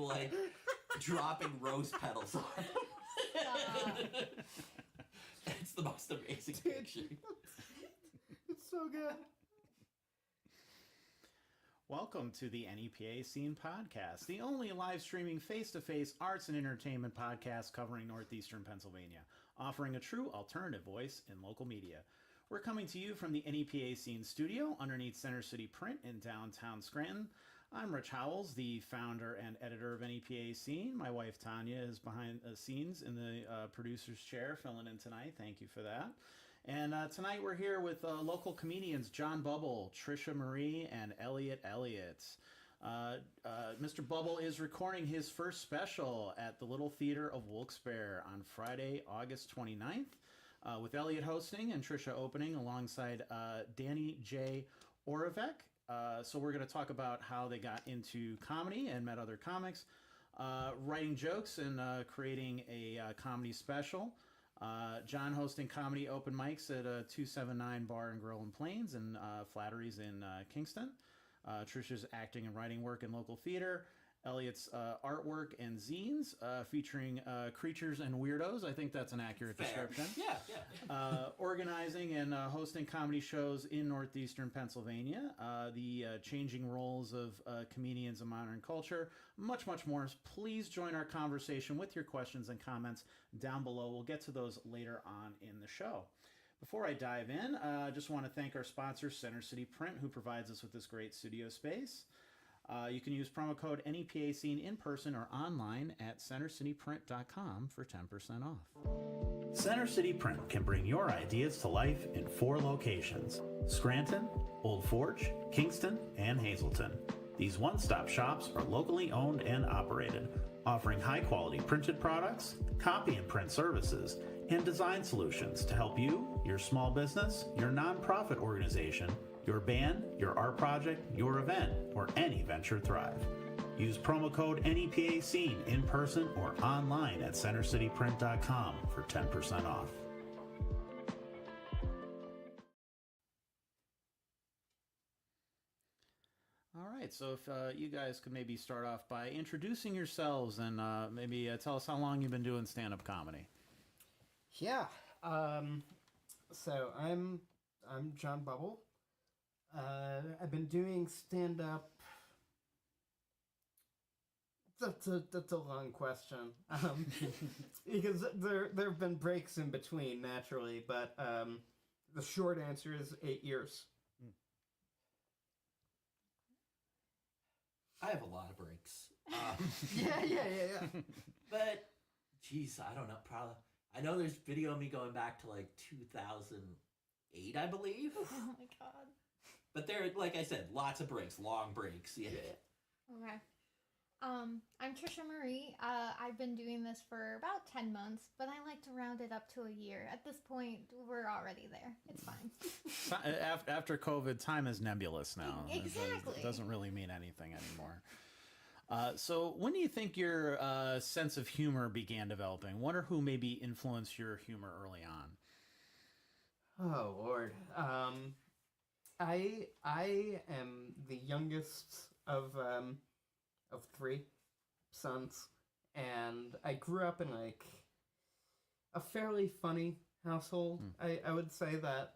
like dropping rose petals on them. It's the most amazing picture. It's so good. Welcome to the NEPA Scene Podcast, the only live streaming face-to-face arts and entertainment podcast covering northeastern Pennsylvania, offering a true alternative voice in local media. We're coming to you from the NEPA Scene studio underneath Center City Print in downtown Scranton. I'm Rich Howells, the founder and editor of NEPA Scene. My wife Tanya is behind the scenes in the producer's chair, filling in tonight. Thank you for that. And tonight we're here with local comedians John Bubul, Trisha Marie, and Elliott Elliott. Mr. Bubul is recording his first special at the Little Theatre of Wilkes-Barre on Friday, August 29th, with Elliott hosting and Trisha opening alongside Danny J. Oravec. So we're going to talk about how they got into comedy and met other comics, writing jokes and creating a comedy special. John hosting comedy open mics at 279 Bar and Grill in Plains and Flaherty's in Kingston. Trisha's acting and writing work in local theater. Elliott's artwork and zines featuring creatures and weirdos. I think that's an accurate description. Yeah. Organizing and hosting comedy shows in northeastern Pennsylvania. The changing roles of comedians in modern culture. Much, much more. Please join our conversation with your questions and comments down below. We'll get to those later on in the show. Before I dive in, I just want to thank our sponsor, Center City Print, who provides us with this great studio space. You can use promo code NEPA Scene in person or online at centercityprint.com for 10% off. Center City Print can bring your ideas to life in 4 locations: Scranton, Old Forge, Kingston, and Hazleton. These one-stop shops are locally owned and operated, offering high-quality printed products, copy and print services, and design solutions to help you, your small business, your nonprofit organization, your band, your art project, your event, or any venture thrive. Use promo code NEPA Scene in person or online at centercityprint.com for 10% off. All right, so if you guys could maybe start off by introducing yourselves and maybe tell us how long you've been doing stand-up comedy. Yeah. So I'm John Bubul. I've been doing stand-up. That's a long question. Because there have been breaks in between, naturally, but the short answer is 8 years. I have a lot of breaks. Yeah. But, geez, I don't know. Probably. I know there's video of me going back to like 2008, I believe. Oh my god. But there, like I said, lots of breaks, long breaks. Yeah. Okay. I'm Trisha Marie. I've been doing this for about 10 months, but I like to round it up to a year. At this point, we're already there. It's fine. After COVID, time is nebulous now. Exactly. It doesn't really mean anything anymore. So when do you think your sense of humor began developing? What or who maybe influenced your humor early on? Oh, Lord. I am the youngest of 3 sons, and I grew up in like a fairly funny household. I would say that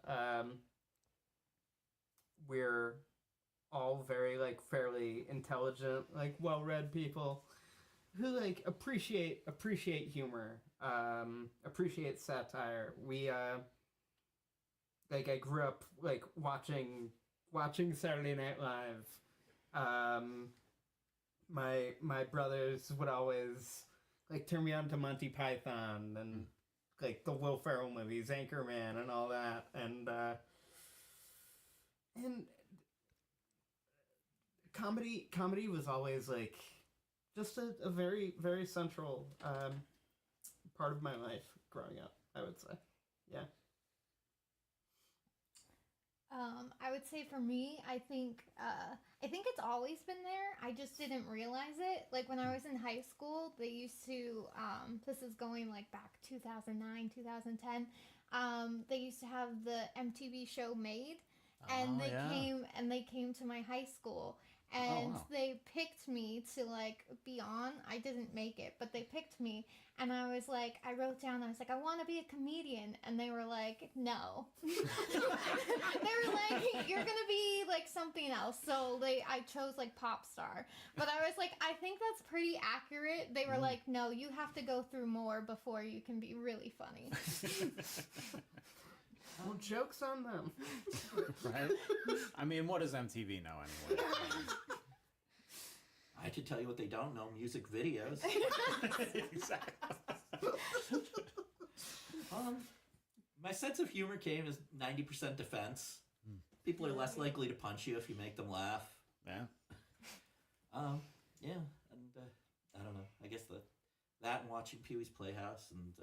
we're all very like fairly intelligent, like well-read people who like appreciate humor, appreciate satire. We like I grew up like watching Saturday Night Live. My brothers would always like turn me on to Monty Python and like the Will Ferrell movies, Anchorman, and all that, and comedy was always like just a very, very central part of my life growing up, I would say. Yeah. I would say for me, I think it's always been there. I just didn't realize it. Like when I was in high school, they used to, this is going like back 2009, 2010. They used to have the MTV show Made, and they came to my high school, and wow. they picked me to like be on. I didn't make it, but they picked me, and I was like, I wrote down, I was like, I want to be a comedian, and they were like, no. They were like, you're gonna be like something else. So I chose like pop star, but I was like, I think that's pretty accurate. They were like, no, you have to go through more before you can be really funny. Well, joke's on them. Right? I mean, what does MTV know anyway? I should tell you what they don't know: music videos. Exactly. My sense of humor came as 90% defense. People are less likely to punch you if you make them laugh. Yeah. Yeah, and I don't know. I guess that and watching Pee-wee's Playhouse, and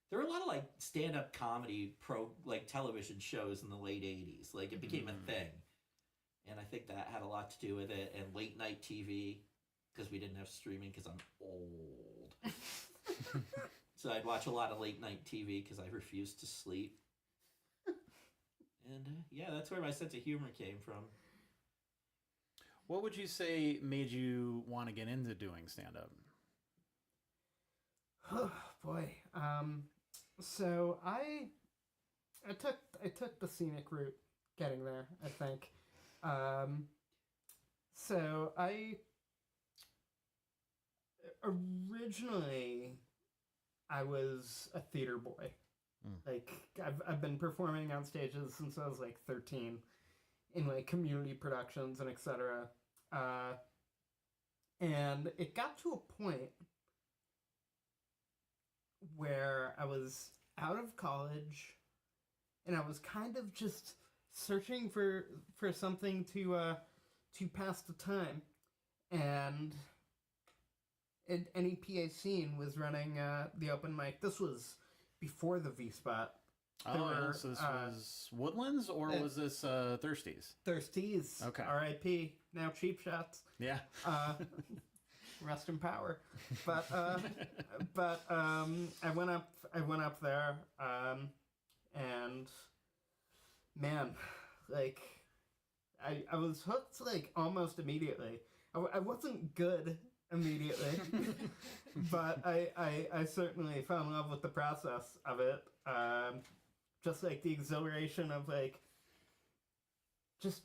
there were a lot of like stand-up comedy television shows in the late 80s. Like it became a thing, and I think that had a lot to do with it. And late night TV, because we didn't have streaming. Because I'm old, so I'd watch a lot of late night TV because I refused to sleep. And yeah, that's where my sense of humor came from. What would you say made you want to get into doing stand-up? Oh boy. So I took the scenic route getting there, I think. So I originally I was a theater boy. Like I've been performing on stages since I was like 13 in like community productions and etc. And it got to a point where I was out of college and I was kind of just searching for something to pass the time, and NEPA Scene was running the open mic. This was before the V-Spot. So this was Woodlands, or was this Thirsties? Thirsties. Okay. R.I.P. Now Cheap Shots. Yeah. Rest in power. But I went up there, and man, like I was hooked like almost immediately. I wasn't good immediately, but I certainly fell in love with the process of it. Just like the exhilaration of like just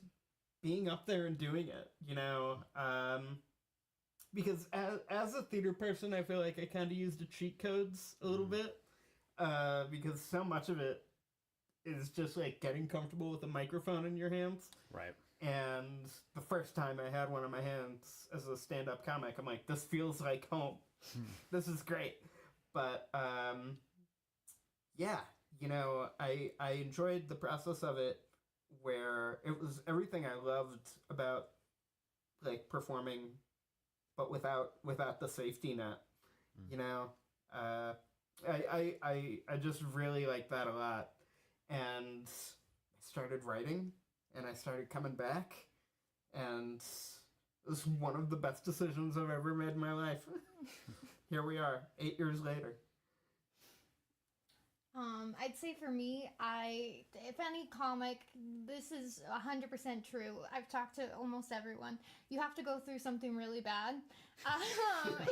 being up there and doing it, you know. Because as a theater person, I feel like I kind of used the cheat codes a little bit, because so much of it is just like getting comfortable with a microphone in your hands. Right. And the first time I had one in my hands as a stand-up comic, I'm like, this feels like home. This is great. But yeah, you know, I enjoyed the process of it, where it was everything I loved about like performing, but without the safety net. You know, I just really like that a lot, and I started writing, and I started coming back, and it was one of the best decisions I've ever made in my life. Here we are, 8 years later. I'd say for me, if any comic, this is 100% true. I've talked to almost everyone. You have to go through something really bad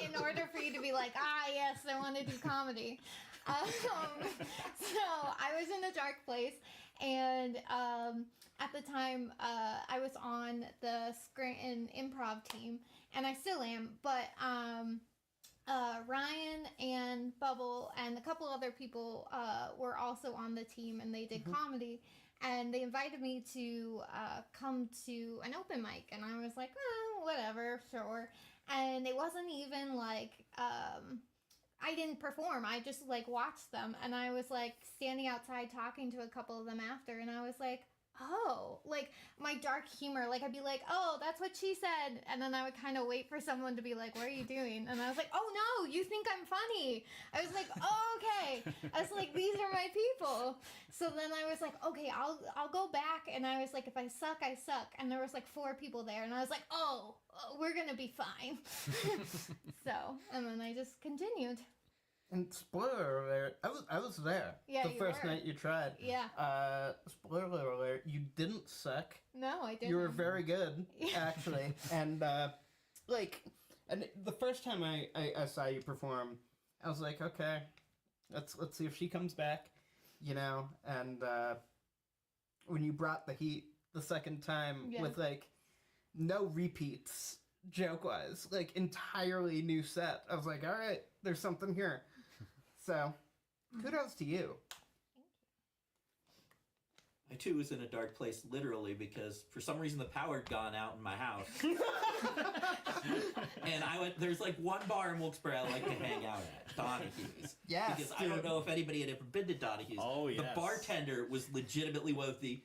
in order for you to be like, yes, I want to do comedy. So I was in a dark place, and at the time, I was on the Scranton improv team, and I still am, but Ryan and Bubul and a couple other people were also on the team, and they did comedy, and they invited me to come to an open mic, and I was like, whatever, sure. And it wasn't even like I didn't perform. I just like watched them, and I was like standing outside talking to a couple of them after, and I was like, oh, like my dark humor, like I'd be like, oh, that's what she said, and then I would kind of wait for someone to be like, what are you doing? And I was like, oh no, you think I'm funny. I was like, oh, okay. I was like, these are my people. So then I was like, okay, I'll go back, and I was like, if I suck, I suck. And there was like 4 people there, and I was like, we're gonna be fine. So, and then I just continued. And spoiler alert, I was there. Yeah, the you first were. night you tried. Yeah. Spoiler alert, you didn't suck. No, I didn't. You were very good, Yeah. actually. And and the first time I saw you perform, I was like, okay, let's see if she comes back, you know. And when you brought the heat the second time Yeah. with like no repeats, joke wise, like entirely new set, I was like, all right, there's something here. So kudos to you. I too was in a dark place, literally, because for some reason the power had gone out in my house. And I went, there's like one bar in Wilkes-Barre I like to hang out at, Donahue's. Yes, Because I don't know if anybody had ever been to Donahue's. Oh, yes. The bartender was legitimately one of the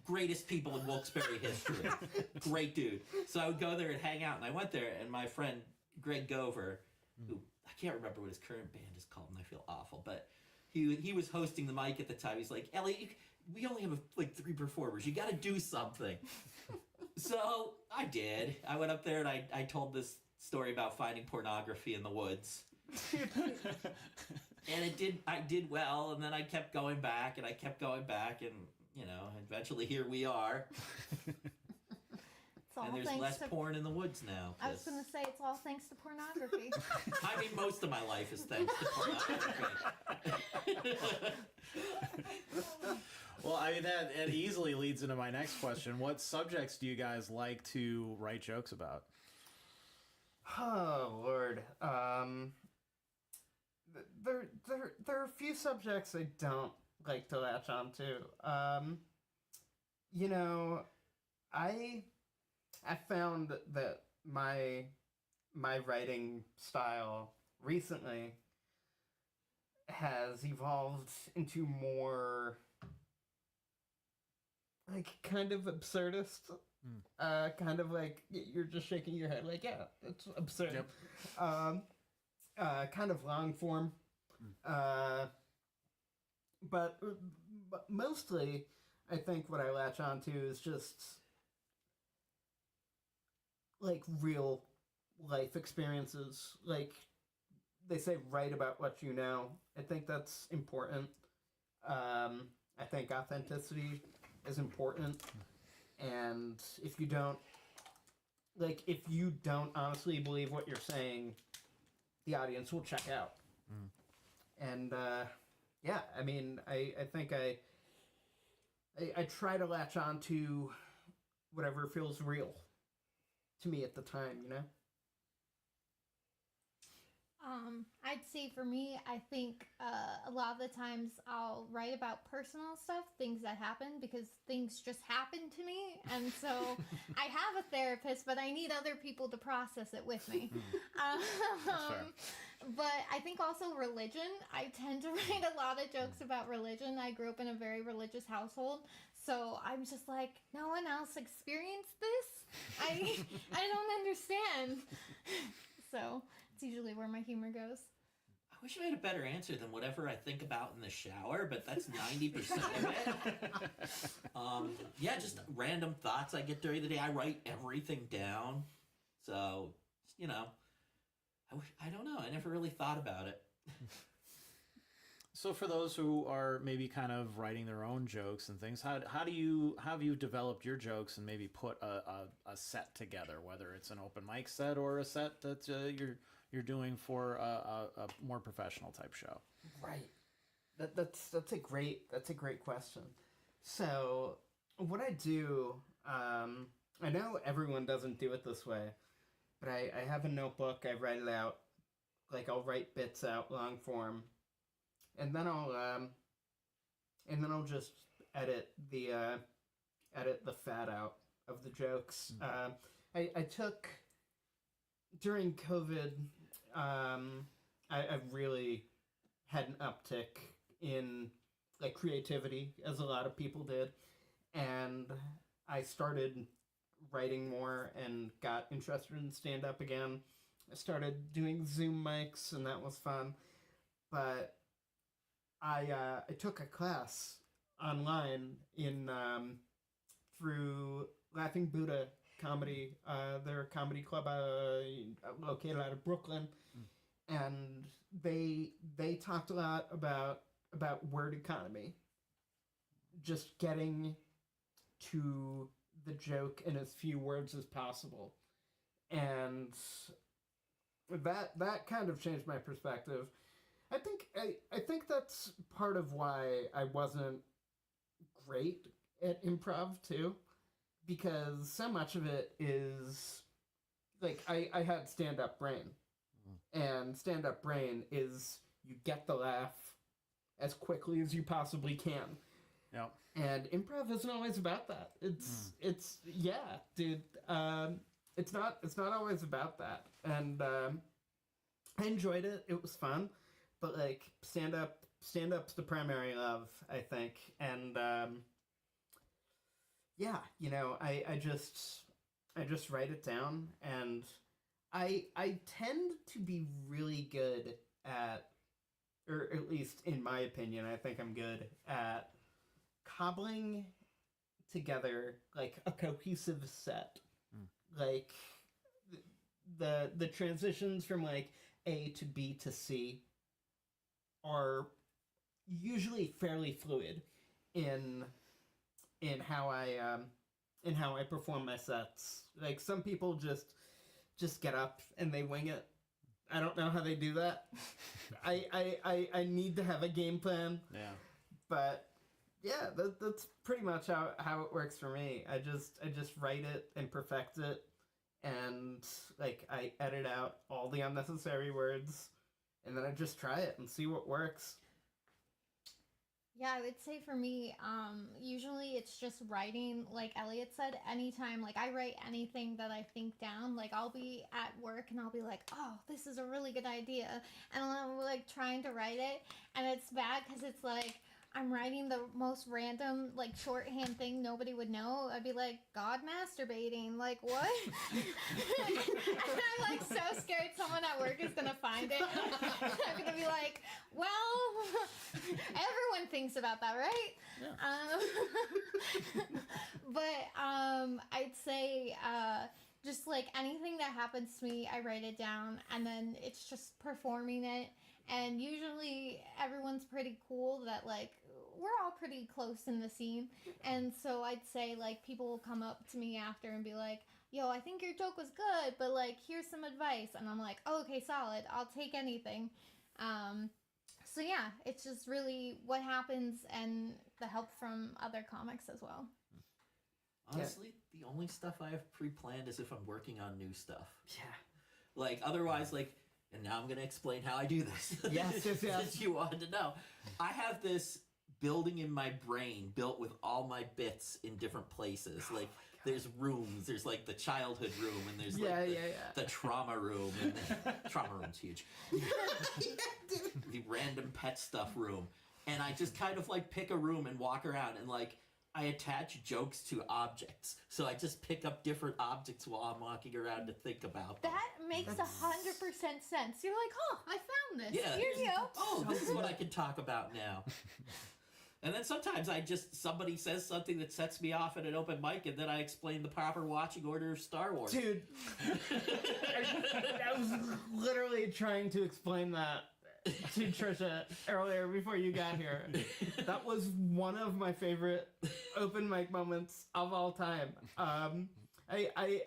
greatest people in Wilkes-Barre history. Great dude. So I would go there and hang out, and I went there, and my friend Greg Gover, who I can't remember what his current band is called, and I feel awful, but he was hosting the mic at the time. He's like, Elliott, we only have like 3 performers. You got to do something. So I did. I went up there and I told this story about finding pornography in the woods. And I did well, and then I kept going back, and you know, eventually here we are. It's all And there's thanks less to, porn in the woods now. I was going to say, it's all thanks to pornography. I mean, most of my life is thanks to pornography. Well, I mean, that easily leads into my next question. What subjects do you guys like to write jokes about? Oh Lord, there are a few subjects I don't like to latch on to. You know, I found that my writing style recently has evolved into more like kind of absurdist. Kind of like you're just shaking your head like, yeah, it's absurd. Yep. Kind of long form. But mostly I think what I latch on to is just like real life experiences. Like they say, write about what you know. I think that's important. I think authenticity is important. And if you don't honestly believe what you're saying, the audience will check out. And yeah, I mean, I think I try to latch on to whatever feels real to me at the time, you know? I'd say for me, I think a lot of the times I'll write about personal stuff, things that happen, because things just happen to me. And so I have a therapist, but I need other people to process it with me. That's fair. But I think also religion. I tend to write a lot of jokes about religion. I grew up in a very religious household. So I'm just like, no one else experienced this? I don't understand. So it's usually where my humor goes. I wish I had a better answer than whatever I think about in the shower, but that's 90% of it. Yeah, just random thoughts I get during the day. I write everything down. So, you know, I don't know. I never really thought about it. So for those who are maybe kind of writing their own jokes and things, how have you developed your jokes and maybe put a set together, whether it's an open mic set or a set that you're doing for a more professional type show? Right. That's a great question. So what I do, I know everyone doesn't do it this way, but I have a notebook. I write it out. Like I'll write bits out long form, and then I'll just edit the fat out of the jokes. I took during COVID. I really had an uptick in like creativity, as a lot of people did, and I started writing more and got interested in stand-up again. I started doing Zoom mics, and that was fun. But I took a class online in through Laughing Buddha Comedy. They're a comedy club located out of Brooklyn. and they talked a lot about word economy, just getting to the joke in as few words as possible, and that kind of changed my perspective. I think that's part of why I wasn't great at improv too, because so much of it is like I had stand-up brain, and stand-up brain is you get the laugh as quickly as you possibly can. Yeah. And improv isn't always about that. It's yeah, dude. It's not always about that. And I enjoyed it. It was fun, but like stand-up's the primary love, I think. And yeah, you know, I just write it down, and I tend to be really good at, or at least in my opinion, I think I'm good at cobbling together like a cohesive set. Like the transitions from like A to B to C are usually fairly fluid in how I perform my sets. Like some people just get up and they wing it. I don't know how they do that. I need to have a game plan. Yeah. But yeah, that's pretty much how it works for me. I just write it and perfect it, and like I edit out all the unnecessary words, and then I just try it and see what works. Yeah, I would say for me, usually it's just writing, like Elliott said, anytime, like I write anything that I think down, like I'll be at work and I'll be like, oh, this is a really good idea, and I'm like trying to write it, and it's bad because it's like, I'm writing the most random, like, shorthand thing nobody would know. I'd be like, God masturbating. Like, what? And I'm, like, so scared someone at work is going to find it. I'm going to be like, well, everyone thinks about that, right? Yeah. But I'd say just, like, anything that happens to me, I write it down, and then it's just performing it. And usually everyone's pretty cool that, like, we're all pretty close in the scene. And so I'd say, like, people will come up to me after and be like, yo, I think your joke was good, but, like, here's some advice. And I'm like, oh, okay, solid. I'll take anything. So, yeah, it's just really what happens and the help from other comics as well. Honestly, the only stuff I have pre-planned is if I'm working on new stuff. Yeah. Like, otherwise, like, and now I'm going to explain how I do this. Yes. Since you wanted to know. I have this building in my brain built with all my bits in different places. Like, there's rooms. There's, like, the childhood room, and there's, like, the trauma room. And trauma room's huge. The random pet stuff room. And I just kind of, like, pick a room and walk around, and, like, I attach jokes to objects. So I just pick up different objects while I'm walking around to think about them. That makes 100% sense. You're like, oh, I found this. Yeah. Here you go. Oh, this is what I can talk about now. And then sometimes somebody says something that sets me off at an open mic, and then I explain the proper watching order of Star Wars. Dude, I was literally trying to explain that to Trisha earlier before you got here. That was one of my favorite open mic moments of all time. I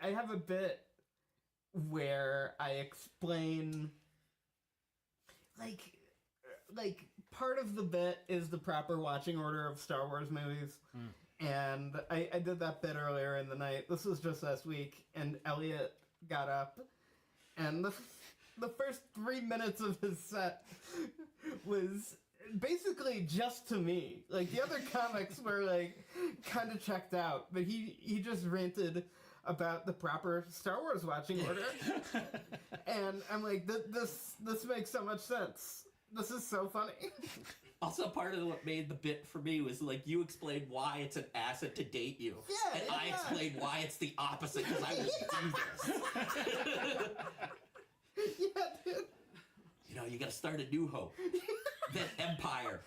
have a bit where I explain, like part of the bit is the proper watching order of Star Wars movies. And I did that bit earlier in the night. This was just last week, and Elliott got up, and the first 3 minutes of his set was basically just to me. Like, the other comics were, like, kind of checked out, but he just ranted about the proper Star Wars watching order. And I'm like, this makes so much sense. This is so funny. Also, part of what made the bit for me was, like, you explained why it's an asset to date you. Yeah, and I explained why it's the opposite, because I will do this. Yeah, dude. You know, you gotta start a New Hope, then Empire,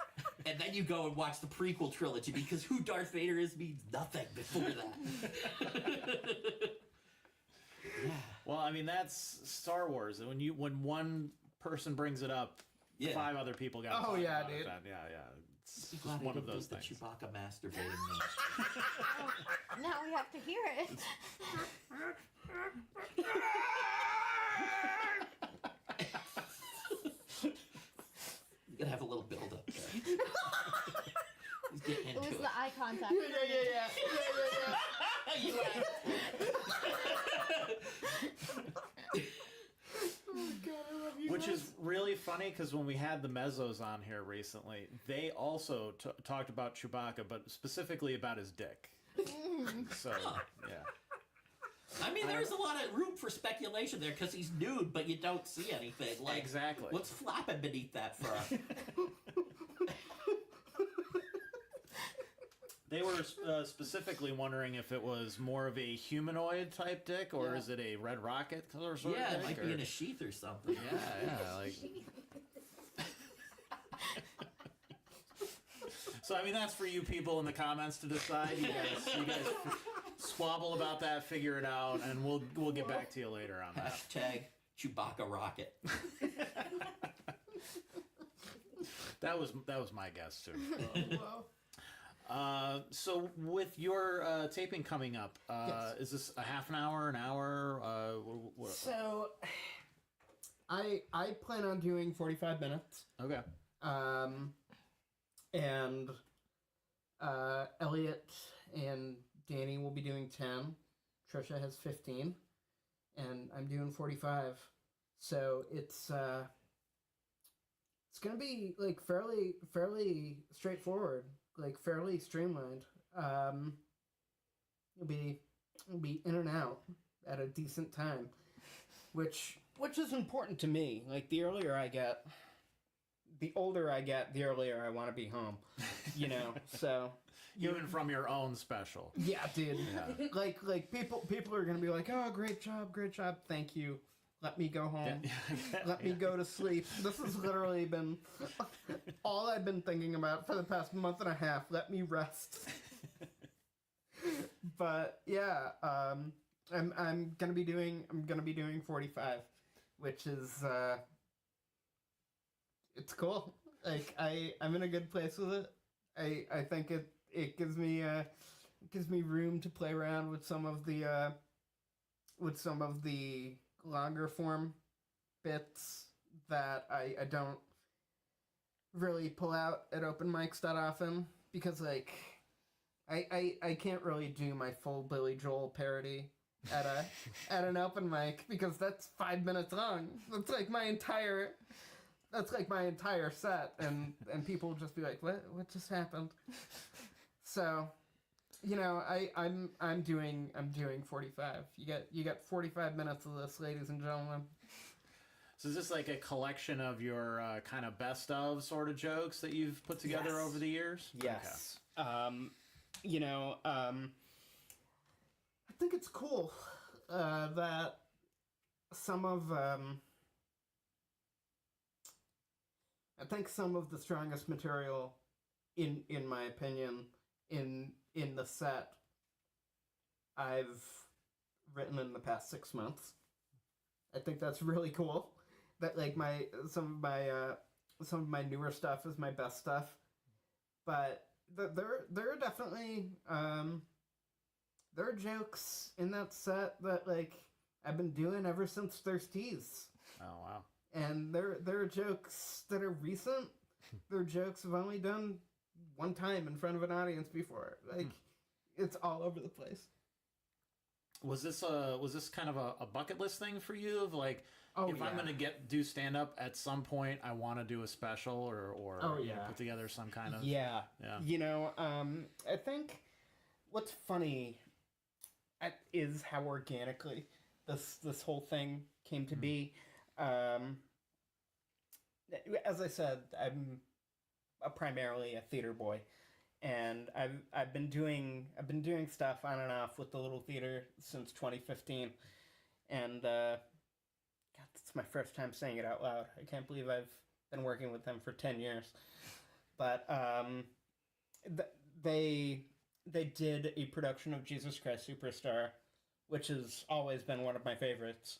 and then you go and watch the prequel trilogy, because who Darth Vader is means nothing before that. Well, I mean, that's Star Wars. When one person brings it up, Yeah. 5 other people got. Oh, yeah, about it dude. then. Yeah. It's I'm glad one I of didn't those do things. the Chewbacca masturbating thing. Now we have to hear it. You gotta have a little build up there. He's getting It into was it. the eye contact. You laughed. Which is really funny because when we had the Mezzos on here recently, they also talked about Chewbacca, but specifically about his dick. So, yeah. I mean, there's a lot of room for speculation there because he's nude, but you don't see anything. Like, Exactly. what's flapping beneath that fur? They were specifically wondering if it was more of a humanoid type dick, or is it a Red Rocket sort of Yeah, dick? it might be in a sheath or something. Yeah, like. So I mean, that's for you people in the comments to decide. You guys squabble about that, figure it out, and we'll get back to you later on that. Hashtag Chewbacca rocket. That was my guess too. Wow. So with your taping coming up, Yes. is this a half an hour, an hour? So, I plan on doing 45 minutes. Okay. And Elliott and Danny will be doing 10. Trisha has 15, and I'm doing 45. So it's gonna be like fairly straightforward, like fairly streamlined. It'll be in and out at a decent time, which is important to me. Like the earlier I get, the older I get, the earlier I want to be home. You know, so Even from your own special. yeah, dude. Yeah. Like people are gonna be like, oh, great job, thank you. Let me go home. Let me go to sleep. This has literally been all I've been thinking about for the past month and a half. Let me rest. But yeah, I'm gonna be doing 45, which is it's cool. Like I'm in a good place with it. I think it gives me room to play around with some of the longer form bits that I don't really pull out at open mics that often, because like I can't really do my full Billy Joel parody at an open mic because that's 5 minutes long. That's like my entire set, and people will just be like, what just happened? So, you know, I'm doing 45. You got 45 minutes of this, ladies and gentlemen. So is this like a collection of your kind of best of sort of jokes that you've put together Yes. over the years? Yes. You know, I think it's cool that some of I think some of the strongest material, in my opinion, in the set, I've written in the past 6 months. I think that's really cool. That like some of my newer stuff is my best stuff, but there are definitely there are jokes in that set that like I've been doing ever since Thirsties. Oh wow. And there are jokes that are recent. There are jokes I've only done one time in front of an audience before. Like, it's all over the place. Was this kind of a bucket list thing for you of like, Oh, if I'm gonna do stand up at some point, I want to do a special or Oh, you know, yeah. put together some kind of Yeah. Yeah. You know, I think what's funny is how organically this whole thing came to be. As I said, I'm primarily a theater boy, and I've been doing stuff on and off with the Little Theater since 2015, and God, it's my first time saying it out loud. I can't believe I've been working with them for 10 years, but they did a production of Jesus Christ Superstar, which has always been one of my favorites,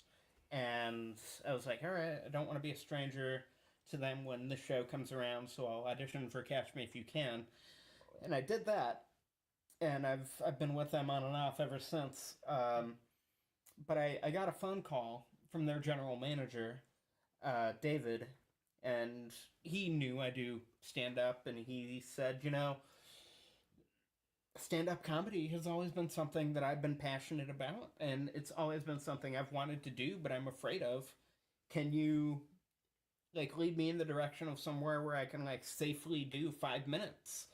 And I was like, all right, I don't want to be a stranger to them when this show comes around, so I'll audition for Catch Me If You Can. And I did that, and I've been with them on and off ever since. But I got a phone call from their general manager, David, and he knew I do stand-up, and he said, you know, stand-up comedy has always been something that I've been passionate about, and it's always been something I've wanted to do, but I'm afraid of. Can you, like, lead me in the direction of somewhere where I can, like, safely do 5 minutes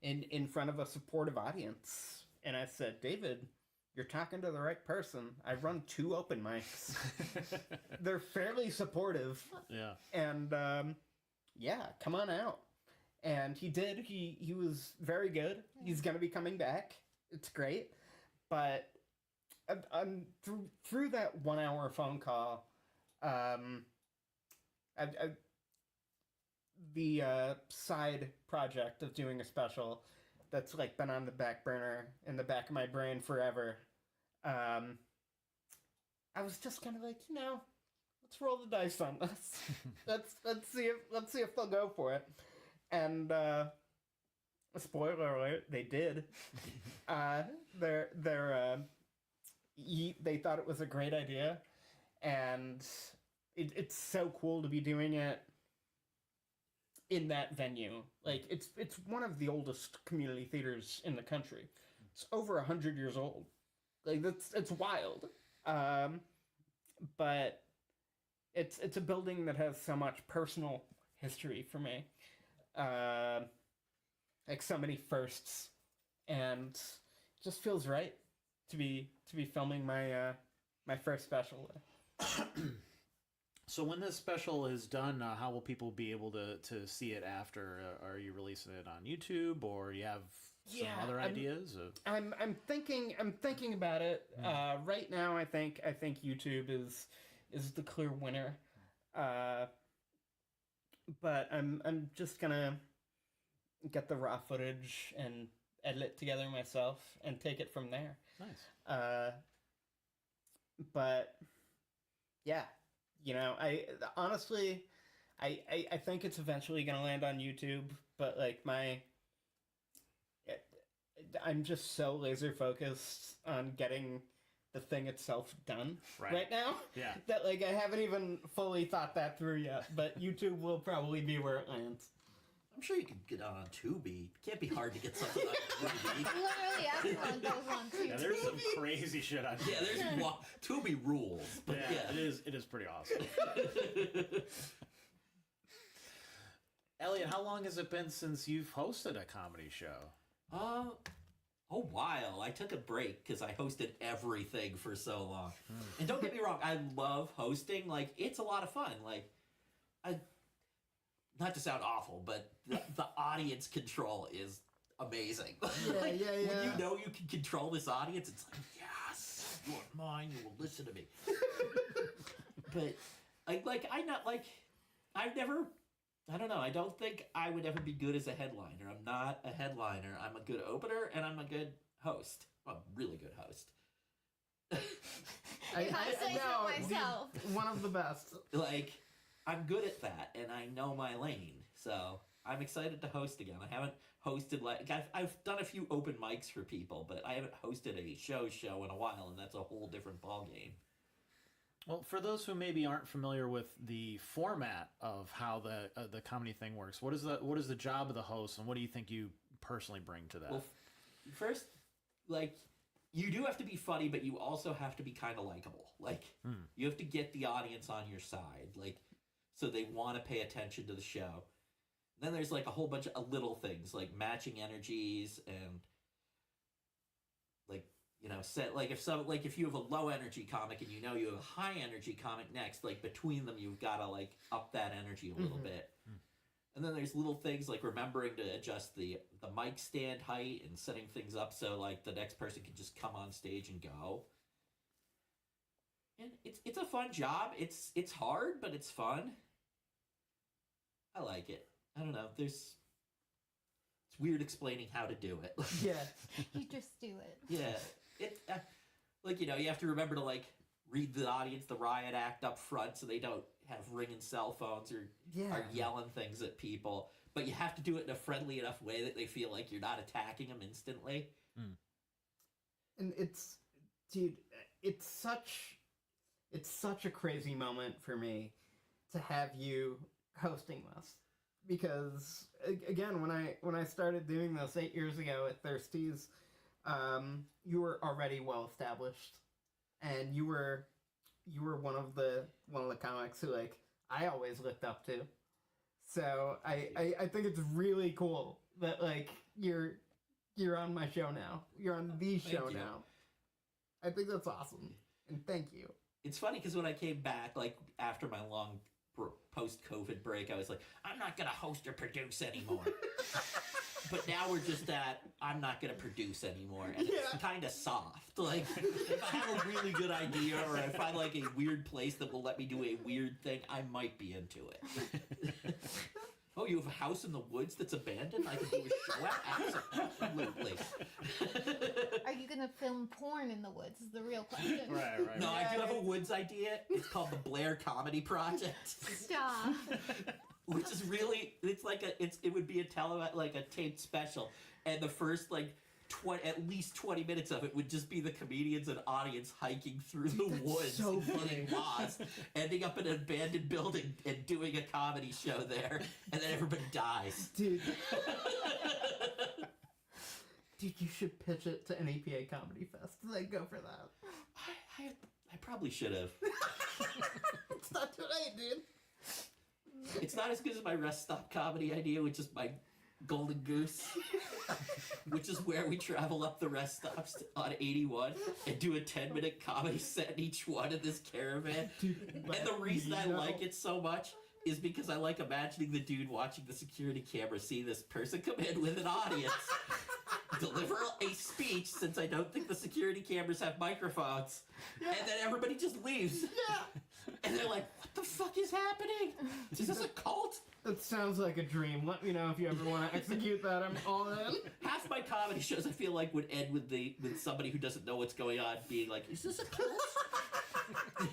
in front of a supportive audience? And I said, David, you're talking to the right person. I run 2 open mics. They're fairly supportive. Yeah. And, yeah, come on out. And he did. He was very good. He's going to be coming back. It's great. But through that 1 hour phone call, the side project of doing a special that's like been on the back burner in the back of my brain forever, I was just kind of like, you know, let's roll the dice on this. let's see if they'll go for it. And spoiler alert, they did. They thought it was a great idea, and it's so cool to be doing it in that venue. Like, it's one of the oldest community theaters in the country. It's over 100 years old. Like, it's wild. But it's a building that has so much personal history for me. Like so many firsts, and it just feels right to be filming my my first special. So when this special is done, how will people be able to see it after? Are you releasing it on YouTube, or you have some other ideas? I'm thinking about it. Right now, I think YouTube is the clear winner. But I'm just gonna get the raw footage and edit it together myself and take it from there. Nice. But yeah, you know, I honestly think it's eventually gonna land on YouTube. But like I'm just so laser focused on getting the thing itself done right now. Yeah. That like I haven't even fully thought that through yet. But YouTube will probably be where it lands. I'm sure you could get on Tubi. It can't be hard to get something on Tubi. Literally everyone goes on Tubi. Yeah, there's some crazy shit on Tubi. Yeah, there's Tubi rules. But yeah. It is pretty awesome. Elliott, how long has it been since you've hosted a comedy show? A while. I took a break because I hosted everything for so long. And don't get me wrong, I love hosting. Like, it's a lot of fun. Like, not to sound awful, but the audience control is amazing. Yeah. When you know you can control this audience, it's like, yes, you are mine, you will listen to me. But, I don't know, I don't think I would ever be good as a headliner. I'm not a headliner. I'm a good opener, and I'm a good host. I'm a really good host. I say so myself. One of the best. Like, I'm good at that, and I know my lane. So I'm excited to host again. I haven't hosted, I've done a few open mics for people, but I haven't hosted a show in a while, and that's a whole different ballgame. Well, for those who maybe aren't familiar with the format of how the comedy thing works, what is the job of the host, and what do you think you personally bring to that? Well, first, like, you do have to be funny, but you also have to be kind of likable. Like, you have to get the audience on your side, like, so they want to pay attention to the show. Then there's like a whole bunch of little things, like matching energies and, like, you know, if you have a low energy comic and you know you have a high energy comic next, like, between them you've got to, like, up that energy a little bit. And then there's little things like remembering to adjust the mic stand height and setting things up so, like, the next person can just come on stage and go. And it's a fun job. It's hard, but it's fun. I like it. I don't know. It's weird explaining how to do it. Yeah. You just do it. Yeah. Like, you know, you have to remember to, like, read the audience the riot act up front so they don't have ringing cell phones or are yelling things at people. But you have to do it in a friendly enough way that they feel like you're not attacking them instantly. And it's such a crazy moment for me to have you hosting this, because again, when I started doing this 8 years ago at Thirsties, you were already well established, and you were one of the comics who like I always looked up to. So I think it's really cool that like you're on my show now. You're on the show now. I think that's awesome, and thank you. It's funny because when I came back, like after my long post-COVID break, I was like, I'm not gonna host or produce anymore. But now we're just at, I'm not gonna produce anymore, and it's kind of soft. Like, if I have a really good idea, or I find like a weird place that will let me do a weird thing, I might be into it. Oh, you have a house in the woods that's abandoned? I can do a show at? Absolutely. Are you gonna film porn in the woods? Is the real question. Right. No, I do have a woods idea. It's called the Blair Comedy Project. Stop. Which is really, it would be a taped special, and the first at least 20 minutes of it would just be the comedians and audience hiking through the woods, so and getting lost, ending up in an abandoned building and doing a comedy show there, and then everybody dies. Dude, you should pitch it to NEPA Comedy Fest. Like, go for that. I probably should have. It's not too late, dude. It's not as good as my rest stop comedy idea, which is my Golden Goose, which is where we travel up the rest stops on 81 and do a 10-minute comedy set in each one in this caravan. And the reason I like it so much is because I like imagining the dude watching the security camera see this person come in with an audience, deliver a speech, since I don't think the security cameras have microphones, and then everybody just leaves. Yeah. And they're like, what the fuck is happening? Is this a cult? That sounds like a dream. Let me know if you ever want to execute that. I'm all in. Half my comedy shows I feel like would end with somebody who doesn't know what's going on being like, is this a cult? And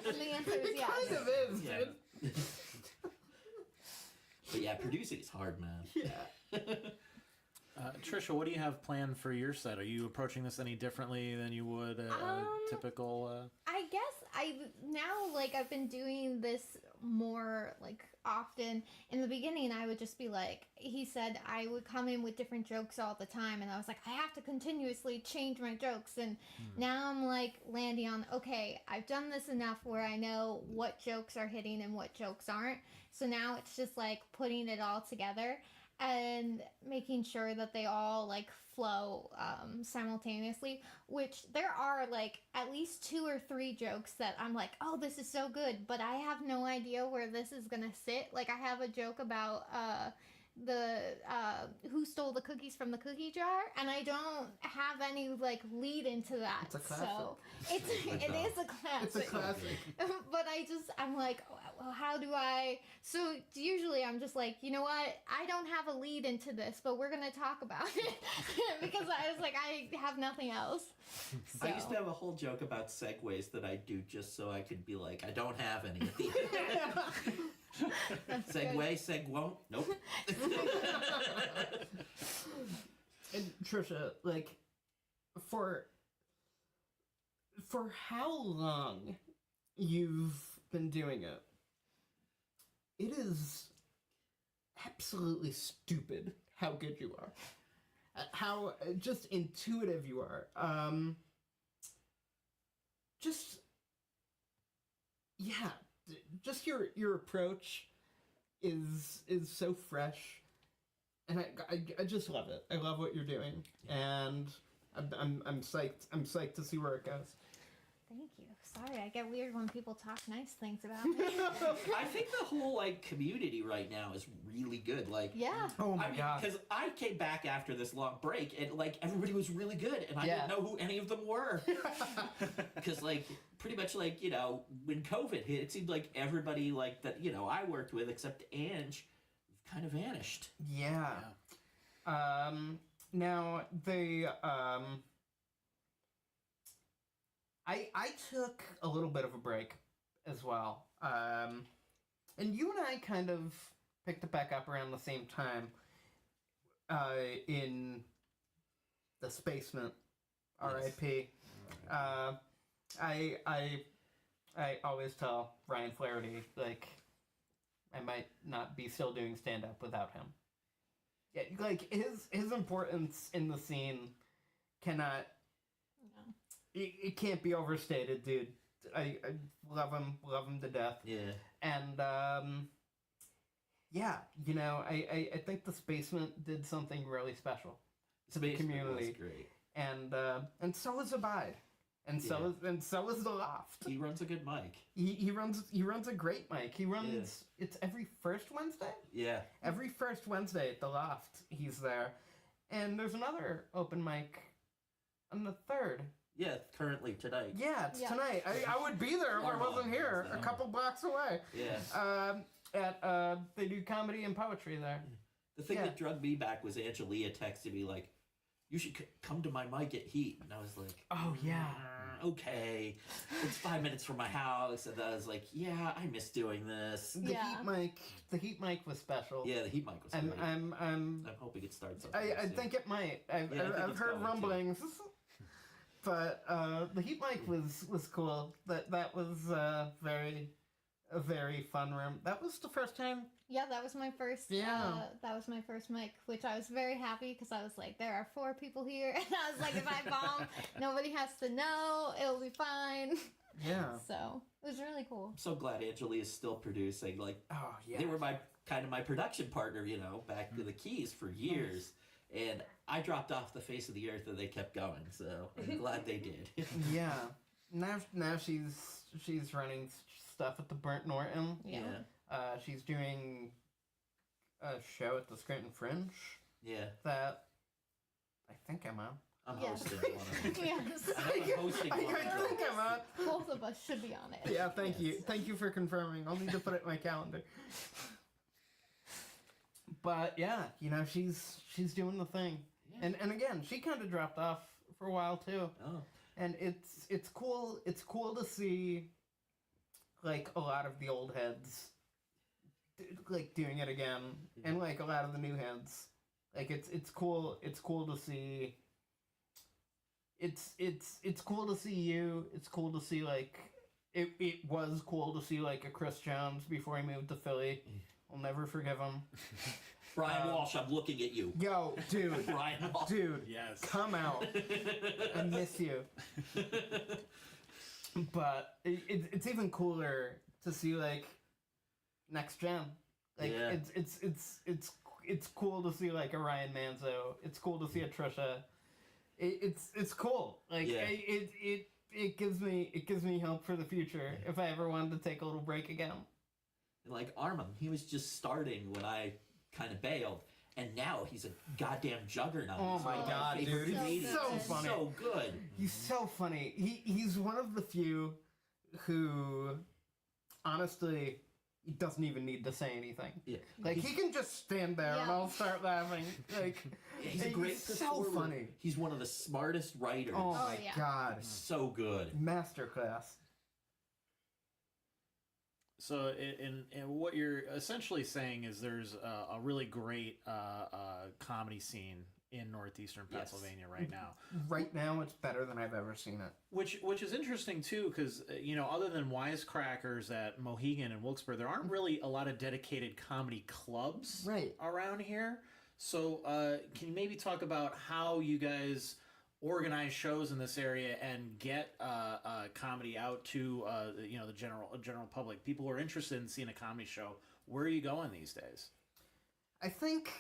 the answer is It yes. kind of is, dude. But yeah, producing is hard, man. Yeah. Trisha, what do you have planned for your set? Are you approaching this any differently than you would a typical? I guess I've been doing this more often. In the beginning, I would just be like, he said I would come in with different jokes all the time, and I was like, I have to continuously change my jokes. And now I'm landing on, okay, I've done this enough where I know what jokes are hitting and what jokes aren't. So now it's just putting it all together and making sure that they all flow simultaneously, which there are at least 2 or 3 jokes that I'm like, oh, this is so good, but I have no idea where this is gonna sit. I have a joke about the who stole the cookies from the cookie jar, and I don't have any lead into that. It's a classic. So it is a classic. It's a classic. But I'm like, well, how do I? So usually I'm just like, you know what? I don't have a lead into this, but we're gonna talk about it because I was like, I have nothing else. So. I used to have a whole joke about segues that I do just so I could be like, I don't have any at the end. Segue, won't. Nope. And Trisha, for how long you've been doing it, it is absolutely stupid how good you are. How just intuitive you are. Just your approach is so fresh, and I just love it. I love what you're doing, and I'm psyched. I'm psyched to see where it goes. Thank you. Sorry, I get weird when people talk nice things about me. I think the whole community right now is really good. Yeah. Oh my god! Because I came back after this long break, and everybody was really good, and I didn't know who any of them were. Because pretty much when COVID hit, it seemed like everybody that I worked with, except Ange, kind of vanished. Yeah. Now they I took a little bit of a break as well. And you and I kind of picked it back up around the same time in the Spacement, R.I.P. I always tell Ryan Flaherty, like, I might not be still doing stand-up without him. Yeah, like, his importance in the scene cannot... It can't be overstated, dude. I love him to death. Yeah. And, yeah, you know, I think the Spacement did something really special to the community. Was great. And so is Abide. And so is the Loft. He runs a good mic. He runs a great mic. He runs it's every first Wednesday? Yeah. Every first Wednesday at the Loft he's there. And there's another open mic on the 3rd. Yeah, currently tonight. Yeah, it's tonight. I would be there if I wasn't here, a couple blocks away. Yeah. They do comedy and poetry there. The thing that drug me back was Angelia texted me like, you should come to my mic at Heat. And I was like, oh, yeah. Okay. It's 5 minutes from my house. And I was like, yeah, I miss doing this. The Heat mic was special. Yeah, the Heat mic was great. I'm hoping it starts up. I think it might. I've heard rumblings. But the Heat mic was cool. That was a very fun room. That was the first time. Yeah, that was my first. That was my first mic, which I was very happy because I was like, there are 4 people here, and I was like, if I bomb, nobody has to know. It'll be fine. Yeah. So it was really cool. I'm so glad Angelia is still producing. Like, oh yeah, they were my production partner, you know, back to the Keys for years. And I dropped off the face of the earth and they kept going, so I'm glad they did. Yeah. Now she's running stuff at the Burnt Norton. Yeah. She's doing a show at the Scranton Fringe. Yeah. That I think I'm on. I'm hosting one of them. Yes. I'm hosting one of them. I think I'm on. Both of us should be on it. Yeah, thank you. Thank you for confirming. I'll need to put it in my calendar. But yeah, you know, she's doing the thing. Yeah. And again, she kind of dropped off for a while too. Oh. And it's cool to see like a lot of the old heads like doing it again, and like a lot of the new heads. Like it's cool to see. It's cool to see you. It's cool to see like it was cool to see like a Chris Jones before he moved to Philly. I'll never forgive him. Brian Walsh, I'm looking at you. Yo, dude. Brian Walsh. Dude, yes. Come out. I miss you. But it's even cooler to see like next gen. Like it's cool to see like a Ryan Manzo. It's cool to see a Trisha. It's cool. Like it gives me hope for the future if I ever wanted to take a little break again. Like Armand, he was just starting when I kind of bailed, and now he's a goddamn juggernaut. Oh my god, dude! He's so funny, so good. He's so funny. He's one of the few who, honestly, he doesn't even need to say anything. Yeah, like he can just stand there and I'll start laughing. Like he's a great so funny. He's one of the smartest writers. Oh my god, so good. Masterclass. So, in what you're essentially saying is there's a really great comedy scene in northeastern Pennsylvania right now. Right now, it's better than I've ever seen it. Which is interesting too, because you know, other than Wisecrackers at Mohegan and Wilkes-Barre, there aren't really a lot of dedicated comedy clubs around here. So, can you maybe talk about how you guys organize shows in this area and get comedy out to you know, the general public? People who are interested in seeing a comedy show, where are you going these days? I think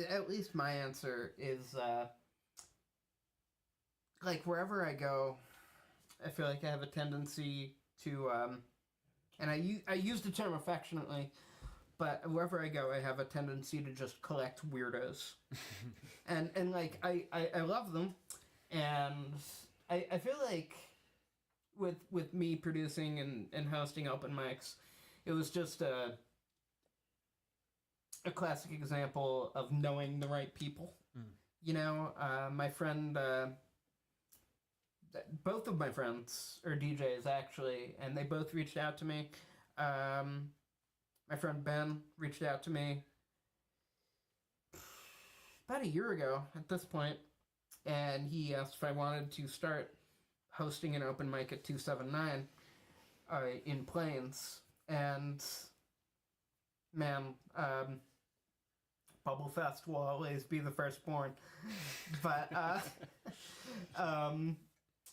at least my answer is like wherever I go, I feel like I have a tendency to and I use the term affectionately, but wherever I go, I have a tendency to just collect weirdos. and like, I love them. And I feel like with me producing and hosting open mics, it was just a classic example of knowing the right people. You know, my friend both of my friends are DJs actually, and they both reached out to me. My friend Ben reached out to me about a year ago at this point, and he asked if I wanted to start hosting an open mic at 279 in Plains. And man, Bubble Fest will always be the firstborn, but and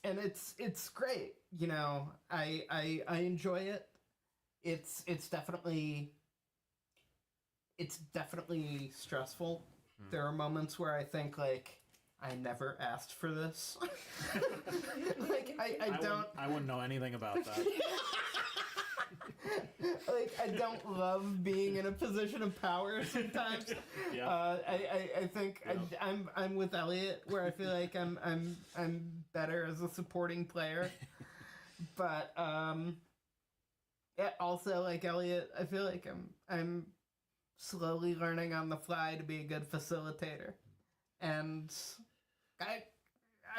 it's great. You know, I enjoy it. It's definitely stressful. There are moments where I think like I never asked for this. Like I wouldn't know anything about that. Like I don't love being in a position of power sometimes. Yeah. I think Yeah. I'm with Elliott where I feel like I'm better as a supporting player, but yeah, also like Elliott, I feel like I'm slowly learning on the fly to be a good facilitator, and I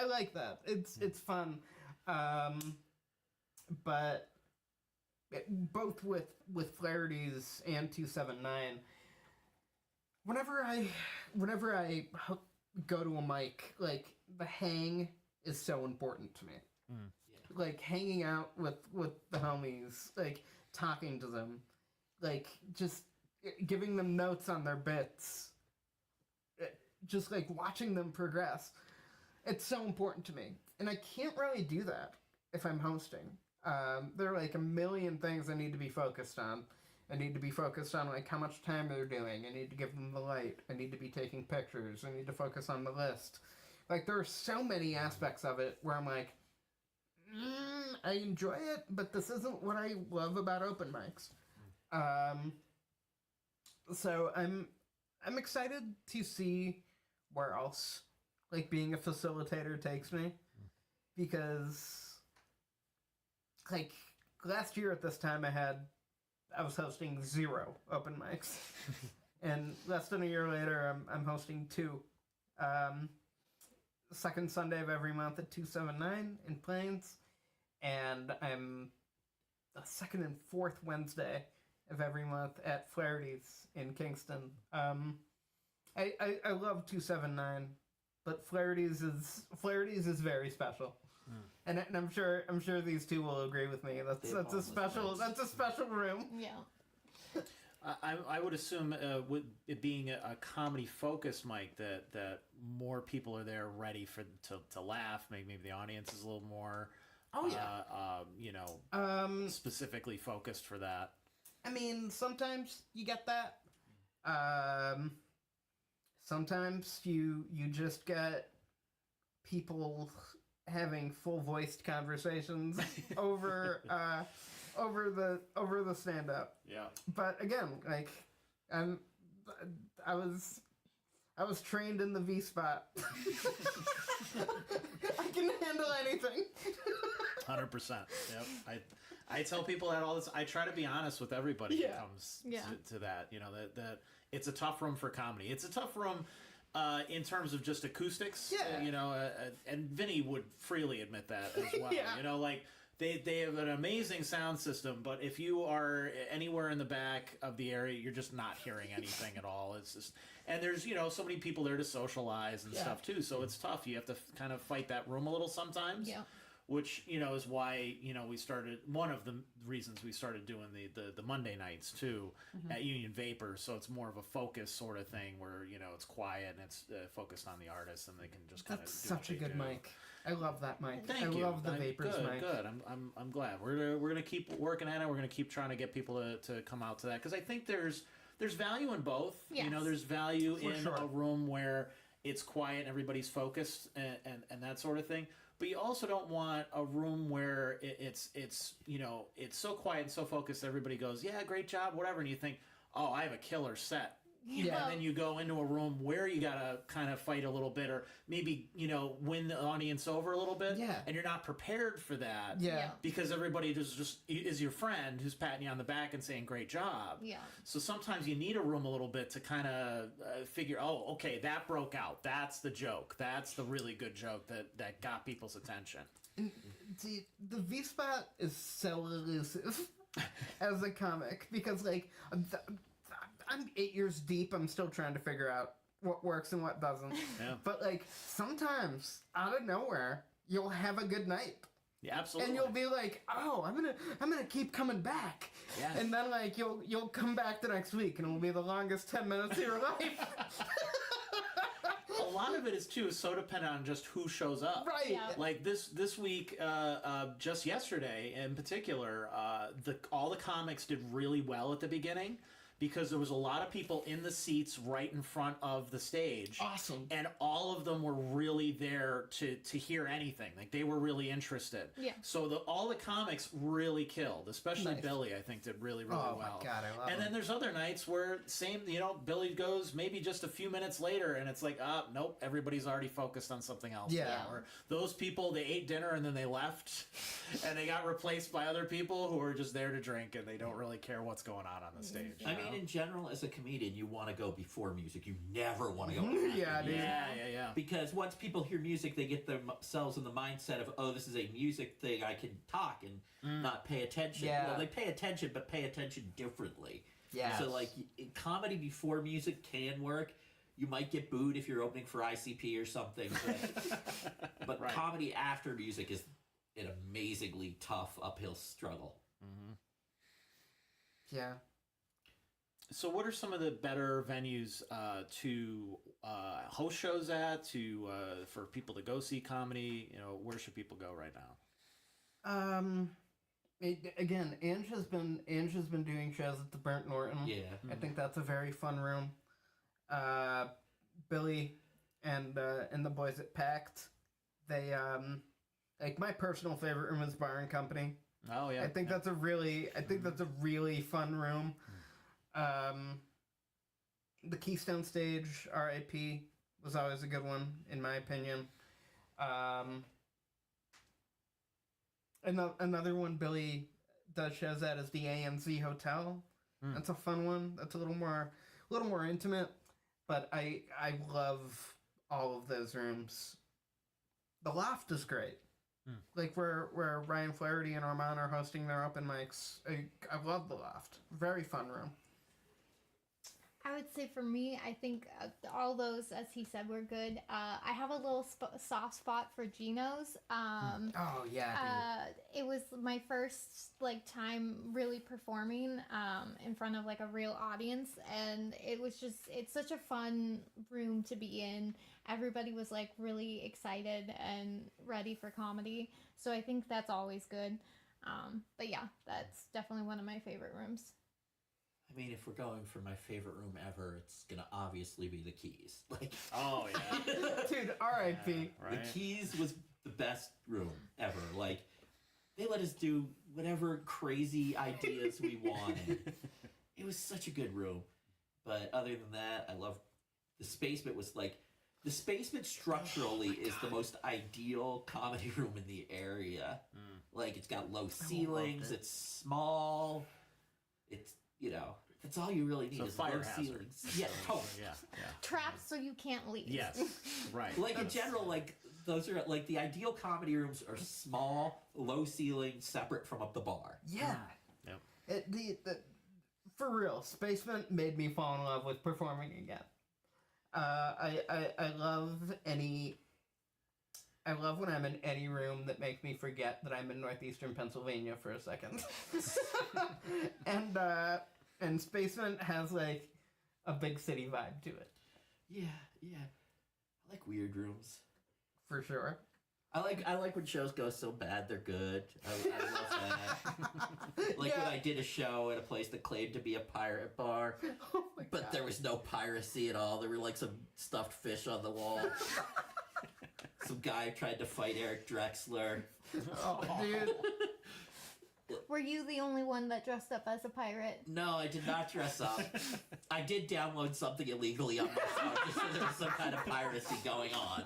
like that. It's fun, but both with Flaherty's and 279. Whenever I go to a mic, like the hang is so important to me. Like hanging out with the homies, like talking to them, like just giving them notes on their bits, just like watching them progress. It's so important to me, and I can't really do that if I'm hosting. There are like a million things I need to be focused on. I need to be focused on like how much time they're doing. I need to give them the light. I need to be taking pictures. I need to focus on the list. Like there are so many aspects of it where I'm like, I enjoy it, but this isn't what I love about open mics. So I'm excited to see where else like being a facilitator takes me, because like last year at this time I was hosting 0 open mics, and less than a year later I'm hosting 2. Second Sunday of every month at 279 in Plains, and I'm the second and fourth Wednesday of every month at Flaherty's in Kingston. I love 279, but Flaherty's is very special. And I'm sure these two will agree with me. That's a special room. Yeah. I would assume with it being a comedy focused mic that more people are there ready to laugh. Maybe the audience is a little more specifically focused for that. I mean, sometimes you get that. Sometimes you just get people having full voiced conversations over the stand up. Yeah. But again, like I was trained in the V spot. I can handle anything. 100%. Yep. I tell people that all this. I try to be honest with everybody who comes to that. You know that it's a tough room for comedy. It's a tough room in terms of just acoustics. Yeah. And Vinny would freely admit that as well. Yeah. You know, like they have an amazing sound system, but if you are anywhere in the back of the area, you're just not hearing anything at all. It's just, and there's so many people there to socialize and stuff too. So it's tough. You have to kind of fight that room a little sometimes. Yeah. Which is why we started, one of the reasons we started doing the Monday nights too at Union Vapor. So it's more of a focus sort of thing where it's quiet and it's focused on the artists and they can just kind of. That's do such a what they good do. mic. I love that mic. Thank you. I love the Vapors good, mic. Good. I'm glad. We're gonna keep working at it. We're gonna keep trying to get people to come out to that, because I think there's value in both. Yes. There's value For in sure. a room where it's quiet and everybody's focused and that sort of thing. But you also don't want a room where it's so quiet and so focused that everybody goes, yeah, great job, whatever, and you think, oh, I have a killer set. Yeah. And then you go into a room where you gotta kind of fight a little bit, or maybe win the audience over a little bit. Yeah. And you're not prepared for that. Yeah. Because everybody just is your friend who's patting you on the back and saying great job. Yeah. So sometimes you need a room a little bit to kind of figure, oh, okay, that broke out. That's the joke. That's the really good joke that got people's attention. See, the V-spot is so elusive as a comic because, like, I'm 8 years deep. I'm still trying to figure out what works and what doesn't. Yeah. But, like, sometimes out of nowhere, you'll have a good night. Yeah, absolutely. And you'll be like, oh, I'm gonna keep coming back. Yes. And then, like, you'll come back the next week, and it'll be the longest 10 minutes of your life. A lot of it is too so dependent on just who shows up. Right. Yeah. Like this week, just yesterday in particular, all the comics did really well at the beginning because there was a lot of people in the seats right in front of the stage. Awesome. And all of them were really there to hear anything. Like they were really interested. Yeah. So all the comics really killed, especially Nice. Billy, I think did really Oh well. my God, I love And then him. there's other nights where Billy goes maybe just a few minutes later and it's like, nope, everybody's already focused on something else. Yeah. now. Or those people, they ate dinner and then they left and they got replaced by other people who are just there to drink and they don't really care what's going on the stage. I mean, in general, as a comedian, you want to go before music. You never want to go after Yeah, dude. music. Yeah. Because once people hear music, they get themselves in the mindset of, oh, this is a music thing. I can talk and not pay attention. Yeah. Well, they pay attention, but pay attention differently. Yeah. So, like, comedy before music can work. You might get booed if you're opening for ICP or something. But Right. comedy after music is an amazingly tough uphill struggle. Yeah. So what are some of the better venues to host shows at, for people to go see comedy? Where should people go right now? Again, Ange has been doing shows at the Burnt Norton. Yeah. I think that's a very fun room. Billy and the boys at Pact, they like my personal favorite room is Bar and Company. Oh yeah. I think that's a really fun room. The Keystone stage, RIP, was always a good one in my opinion. Another one Billy does shows at is the ANZ Hotel. That's a fun one. That's a little more intimate, but I love all of those rooms. The Loft is great. Like where Ryan Flaherty and Armand are hosting their open mics. I love the Loft. Very fun room. I would say for me, I think all those, as he said, were good. I have a little soft spot for Gino's. Oh yeah, dude. It was my first time really performing in front of a real audience, and it's such a fun room to be in. Everybody was really excited and ready for comedy, so I think that's always good. But yeah, that's definitely one of my favorite rooms. I mean, if we're going for my favorite room ever, it's gonna obviously be the Keys. Oh yeah. Dude, R.I.P. Yeah, right. The Keys was the best room ever. They let us do whatever crazy ideas we wanted. It was such a good room. But other than that, I love the Spacement. The Spacement structurally is the most ideal comedy room in the area. It's got low ceilings. It's small. It's that's all you really need So is fire low hazard. ceilings. Yeah, totally. Yeah. Trapped so you can't leave. Yes. Right. In general, those are the ideal comedy rooms are small, low ceilings, separate from up the bar. Yeah. Yep. For real, Spacement made me fall in love with performing again. I love when I'm in any room that makes me forget that I'm in northeastern Pennsylvania for a second. And Spacement has a big city vibe to it. Yeah. I like weird rooms. For sure. I like when shows go so bad they're good. I love that. When I did a show at a place that claimed to be a pirate bar, Oh my but God. there was no piracy at all. There were some stuffed fish on the wall. Some guy tried to fight Eric Drexler. Oh, dude. Were you the only one that dressed up as a pirate? No, I did not dress up. I did download something illegally on my phone just so there was some kind of piracy going on.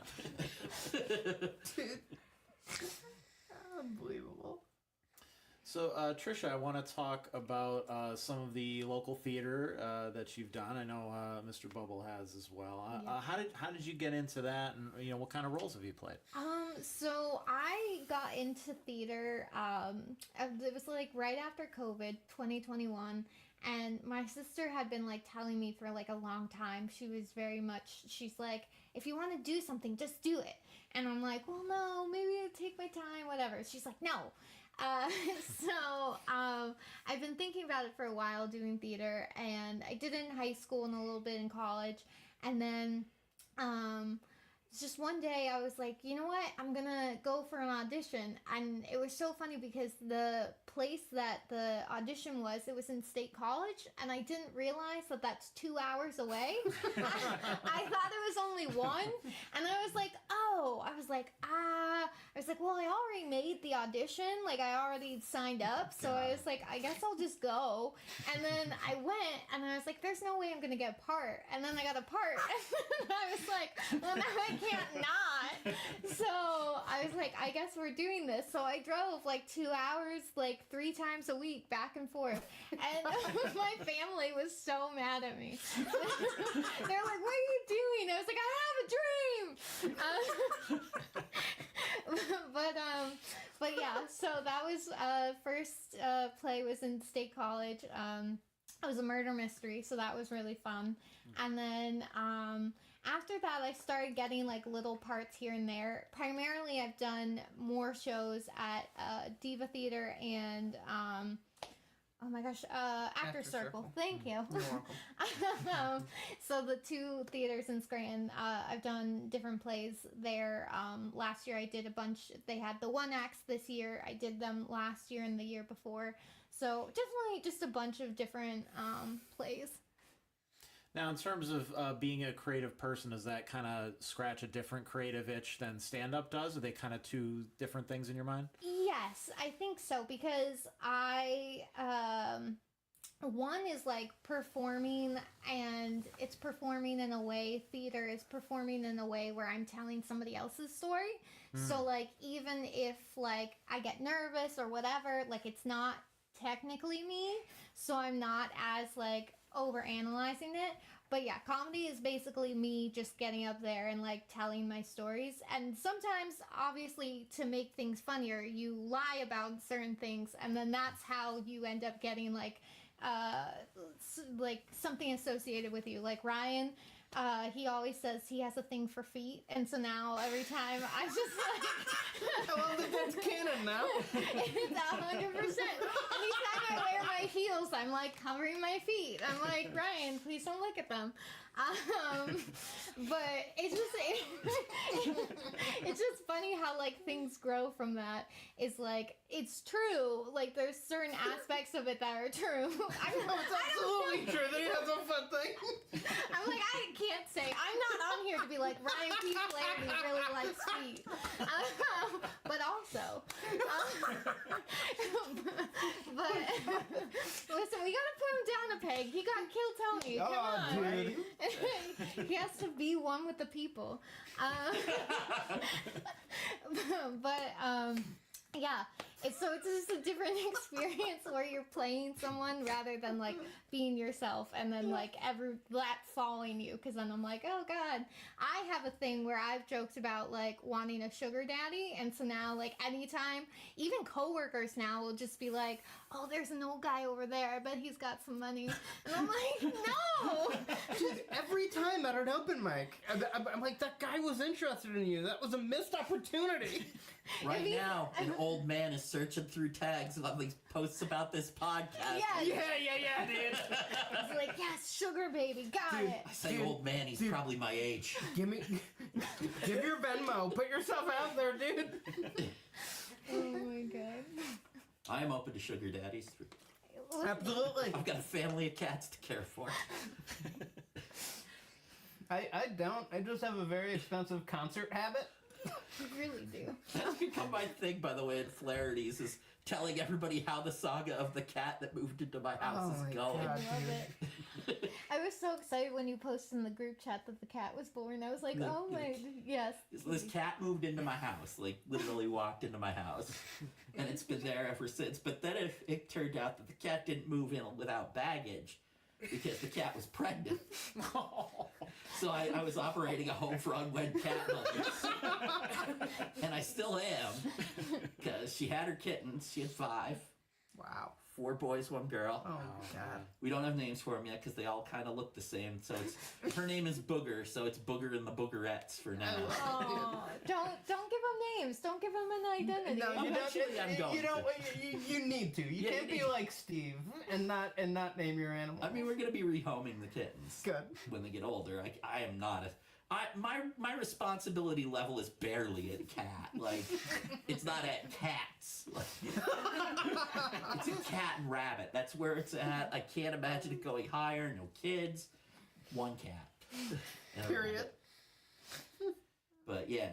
Dude. Unbelievable. So, Trisha, I want to talk about some of the local theater that you've done. I know Mr. Bubul has as well. How did you get into that, and what kind of roles have you played? So I got into theater. It was like right after COVID, 2021. And my sister had been like telling me for like a long time. She's like, if you want to do something, just do it. And I'm like, well, no, maybe I'll take my time, whatever. She's like, no. So I've been thinking about it for a while, doing theater, and I did it in high school and a little bit in college. And then just one day I was like, you know what, I'm gonna go for an audition. And it was so funny because the place that the audition was, it was in State College, and I didn't realize that that's 2 hours away. I thought it was only one, and I was like, well, I already made the audition, like I already signed up, so I was like, I guess I'll just go. And then I went, and I was like, there's no way I'm gonna get a part. And then I got a part, and I was like, well, now I can't not. So I was like, I guess we're doing this. So I drove like 2 hours, like 3 times a week, back and forth. And my family was so mad at me. They're like, what are you doing? I was like, I have a dream. But yeah, so that was first play was in State College. It was a murder mystery, so that was really fun. And then after that, I started getting like little parts here and there. Primarily, I've done more shows at Diva Theater and Actor Circle. Thank you. You're welcome. So the 2 theaters in Scranton, I've done different plays there. Last year I did a bunch. They had the 1 acts this year. I did them last year and the year before. So definitely just a bunch of different plays. Now, in terms of being a creative person, does that kind of scratch a different creative itch than stand-up does? Are they kind of 2 different things in your mind? Yes, I think so, because one is like performing, and it's performing in a way, theater is performing in a way where I'm telling somebody else's story. So like, even if like I get nervous or whatever, like it's not technically me, so I'm not as like over analyzing it. But yeah, comedy is basically me just getting up there and like telling my stories. And sometimes, obviously, to make things funnier, you lie about certain things, and then that's how you end up getting like something associated with you. Like Ryan, he always says he has a thing for feet, and so now every time I just like, Well, that's canon now. it's 100%. Anytime I wear my heels, I'm like covering my feet. I'm like, Ryan, please don't look at them. But it's just funny how like things grow from that. It's like, it's true. Like there's certain aspects of it that are true. It's absolutely true that he has a foot thing. I'm like, I can't say. I'm not on here to be like, Ryan P. Flaherty really likes feet. But also. But listen, we gotta put him down a peg. He got Kill Tony. Come on. Dude. He has to be one with the people. Yeah. It's just a different experience where you're playing someone rather than like being yourself, and then like that following you, because then I'm like, oh god, I have a thing where I've joked about like wanting a sugar daddy, and so now like anytime, even coworkers now will just be like, oh, there's an old guy over there, I bet he's got some money, and I'm like, no. Dude, every time at an open mic, I'm like, that guy was interested in you. That was a missed opportunity. Right now, an old man is searching through tags of all these posts about this podcast. Yeah, dude. He's like, yes, sugar baby, got it. I say old man, he's probably my age. Give your Venmo. Put yourself out there, dude. Oh my god. I am open to sugar daddies. Absolutely. I've got a family of cats to care for. I don't. I just have a very expensive concert habit. You really do. That's become my thing, by the way, at Flaherty's, is telling everybody how the saga of the cat that moved into my house is going. God, I love dude. it. I was so excited when you posted in the group chat that the cat was born. I was like, oh my, yes. This cat moved into my house, like literally walked into my house, and it's been there ever since. But then it turned out that the cat didn't move in without baggage because the cat was pregnant. So I was operating a home for unwed cat mothers, and I still am, because she had her kittens. She had 5. Wow. 4 boys, 1 girl. Oh, God. We don't have names for them yet because they all kind of look the same. So her name is Booger, so it's Booger and the Boogerettes for now. Oh, don't give them names. Don't give them an identity. No, you Eventually I'm going don't. You need to. You Yeah, can't be like Steve and not name your animal. I mean, we're gonna be rehoming the kittens Good. when they get older. I am not my responsibility level is barely at cat. Like, it's not at cats. Like, it's a cat and rabbit. That's where it's at. I can't imagine it going higher. No kids. 1 cat. And a Period. rabbit. But yeah.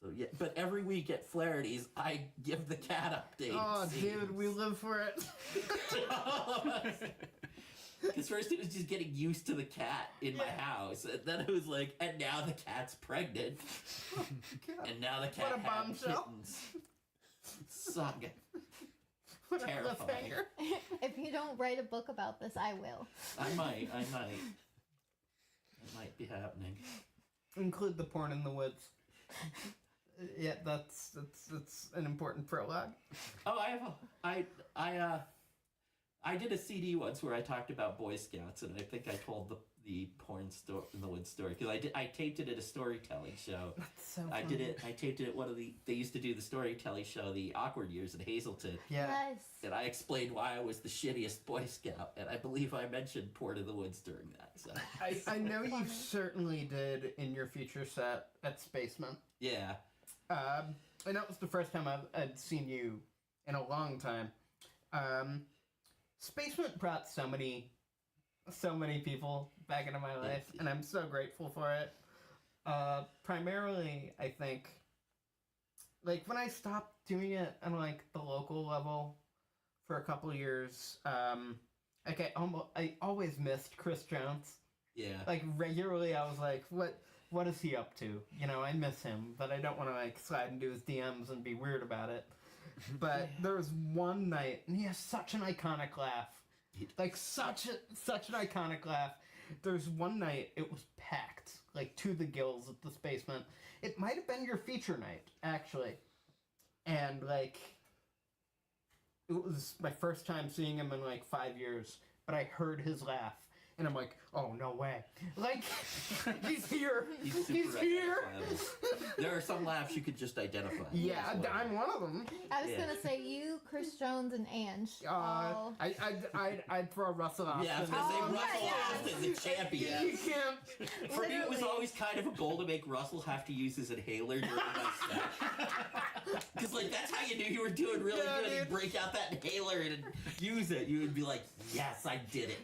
So yeah. But every week at Flaherty's, I give the cat updates. Oh, dude, we live for it. Because first it was just getting used to the cat in my house, and then it was like, and now the cat's pregnant, God. and now the cat What a had bombshell. kittens. Saga. What a Terrifying. cliffhanger. If you don't write a book about this, I will. I might. It might be happening. Include the porn in the woods. Yeah, that's an important prologue. Oh, I did a CD once where I talked about Boy Scouts, and I think I told the porn in the woods story because I taped it at a storytelling show. That's so I funny. taped it at one of they used to do the storytelling show, the Awkward Years in Hazelton. Yeah. Yes. And I explained why I was the shittiest Boy Scout, and I believe I mentioned Porn in the Woods during that. So I know you certainly did in your feature set at Spaceman. yeah, And that was the first time I'd seen you in a long time. Spaceman brought so many people back into my life, and I'm so grateful for it. Primarily, I think, like, when I stopped doing it on, like, the local level for a couple years, like, I always missed Chris Jones. yeah. Like, regularly I was like, what is he up to? You know, I miss him, but I don't want to, like, slide into his DMs and be weird about it. But there was one night, and he has such an iconic laugh. Like, such an iconic laugh. There's one night, it was packed, like, to the gills at the Spaceman. It might have been your feature night, actually. And, like, it was my first time seeing him in, like, 5 years. But I heard his laugh. And I'm like, oh, no way. Like, he's here. He's super here. identifiable. There are some laughs you could just identify. Yeah, That's what- I'm one of them. I was Yeah. gonna say you, Chris Jones, and Ange. all- I'd throw Russell Austin. Yeah, I was gonna say Oh, Russell yeah. Austin, the champion. You can't. For me, it was Literally. always kind of a goal to make Russell have to use his inhaler during my set. Because, like, that's how you knew you were doing really Yeah, good. dude. You'd break out that inhaler and use it. You would be like, yes, I did it.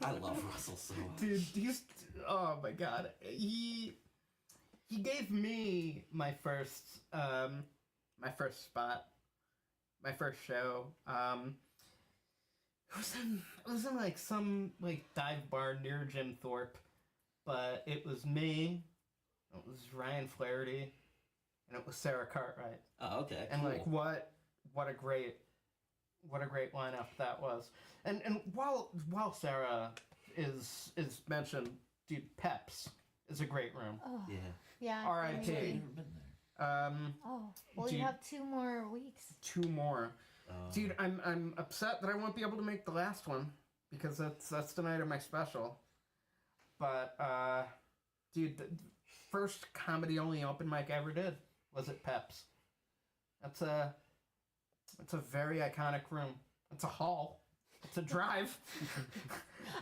I love Russell so much. Dude, he's. Oh my god. He gave me my first spot, my first show. It was in like some like dive bar near Jim Thorpe, but it was me, it was Ryan Flaherty, and it was Sarah Cartwright. Oh, okay. And cool. like what a great lineup that was. And while Sarah is mentioned, dude, Peps is a great room. Oh, Yeah. yeah. R.I.P. I've maybe. never been there. Oh, well, Dude. you have 2 more weeks. 2 more. Oh. Dude, I'm upset that I won't be able to make the last one because that's the night of my special. But dude, the first comedy only open mic I ever did was at Peps. That's a very iconic room. It's a hall. It's a drive.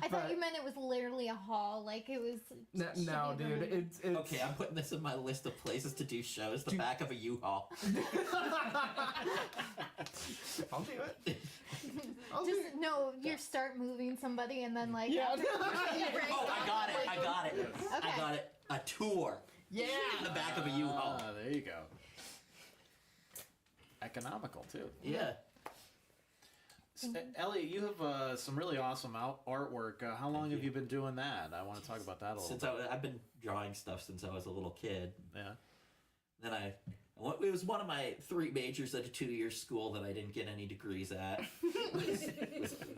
I thought But- you meant it was literally a hall, like it was. No, shitty dude, room. it's Okay, I'm putting this in my list of places to do shows. The Dude. back of a U-Haul. I'll do it. I'll do Just it. no, you start moving somebody and then like Yeah. after you break Oh, I up, got it. like- I got it. I Okay. got it. A tour Yeah. in the back of a U-Haul. Ah, there you go. Economical too. Yeah. Elliott, you have some really awesome artwork. How long have you been doing that? I want to talk about that a little bit. I've been drawing stuff since I was a little kid. Yeah. Then it was one of my 3 majors at a 2-year school that I didn't get any degrees at. was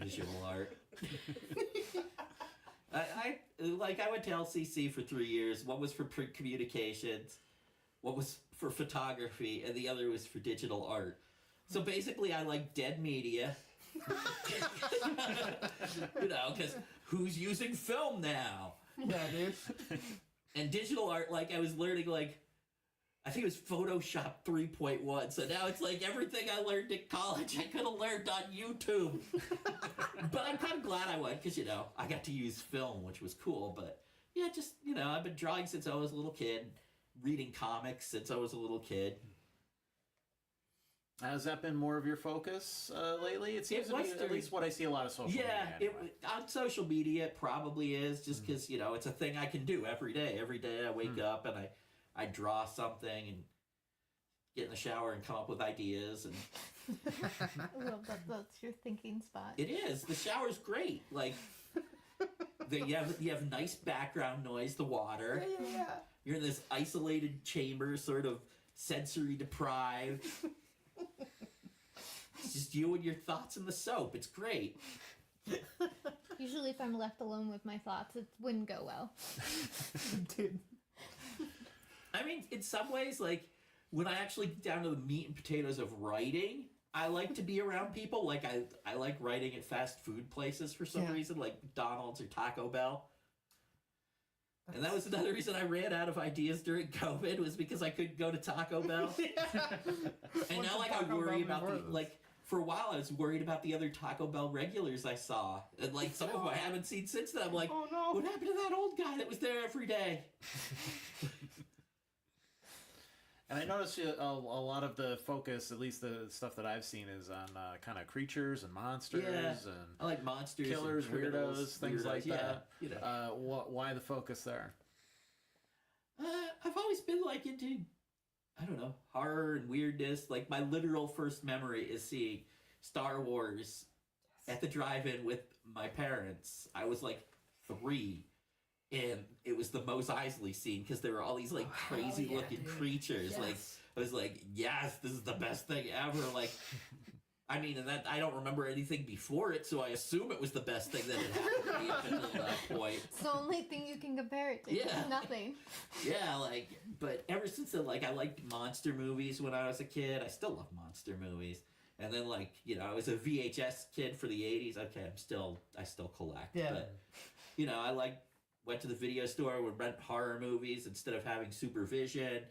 visual art. I went to LCC for 3 years. One was for print communications, one was for photography, and the other was for digital art. So basically, I like dead media. Because who's using film now? Yeah, dude. And digital art, I was learning, I think it was Photoshop 3.1. So now it's everything I learned in college, I could have learned on YouTube. But I'm kind of glad I went, because, I got to use film, which was cool. But, yeah, just, I've been drawing since I was a little kid, reading comics since I was a little kid. Has that been more of your focus lately? It seems to be at least what I see a lot of social media. Yeah, anyway. on social media it probably is, just because, it's a thing I can do every day. Every day I wake up and I draw something and get in the shower and come up with ideas. And I love that that's your thinking spot. it is. The shower's great. You have nice background noise, the water. Yeah. You're in this isolated chamber, sort of sensory deprived. It's just you and your thoughts in the soap. It's great. Usually if I'm left alone with my thoughts, it wouldn't go well. Dude. I mean, in some ways, when I actually get down to the meat and potatoes of writing, I like to be around people. I like writing at fast food places for some reason, like McDonald's or Taco Bell. And that was another reason I ran out of ideas during COVID, was because I couldn't go to Taco Bell. And now, I worry about for a while I was worried about the other Taco Bell regulars I saw. And, some of them I haven't seen since then. I'm like, oh, no. What happened to that old guy that was there every day? And I noticed a lot of the focus, at least the stuff that I've seen, is on kind of creatures and monsters and I like monsters, killers, and criminals, weirdos, things like that. Yeah, Why the focus there? I've always been into, I don't know, horror and weirdness. My literal first memory is seeing Star Wars at the drive-in with my parents. I was 3. And it was the Mos Eisley scene, because there were all these crazy looking creatures. Yes. I was yes, this is the best thing ever. I mean, and that I don't remember anything before it, so I assume it was the best thing that had happened to me up until that point. It's the only thing you can compare it to. Yeah. Nothing. Yeah, but ever since then, I liked monster movies when I was a kid. I still love monster movies. And then, I was a VHS kid for the 80s. Okay, I still collect. Yeah. But, I went to the video store, would rent horror movies instead of having supervision.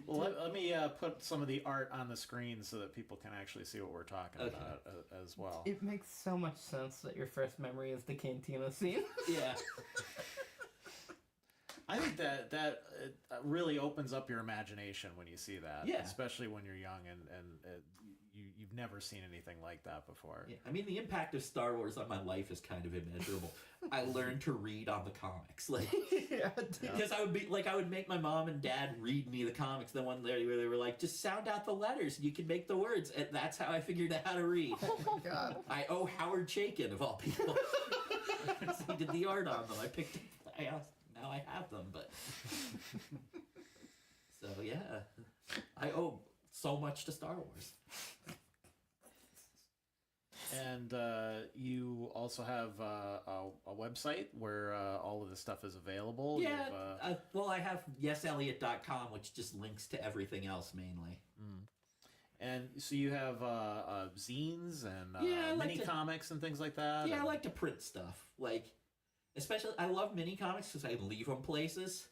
Well, let me put some of the art on the screen so that people can actually see what we're talking about as well. It makes so much sense that your first memory is the cantina scene. Yeah. I think that really opens up your imagination when you see that, Yeah. especially when you're young and you've never seen anything like that before. Yeah. I mean, the impact of Star Wars on my life is kind of immeasurable. I learned to read on the comics, Yeah, dude. because I would make my mom and dad read me the comics. The one there where they were just sound out the letters and you can make the words, and that's how I figured out how to read. Oh my god. I owe Howard Chaykin, of all people. He did the art on them. I picked it. Now I have them, but so yeah, I owe so much to Star Wars. And you also have a website where all of this stuff is available. Yeah, well, I have yeselliott.com, which just links to everything else mainly. And so you have zines and mini comics and things like that. Yeah, I like to print stuff. Especially, I love mini comics because I leave them places.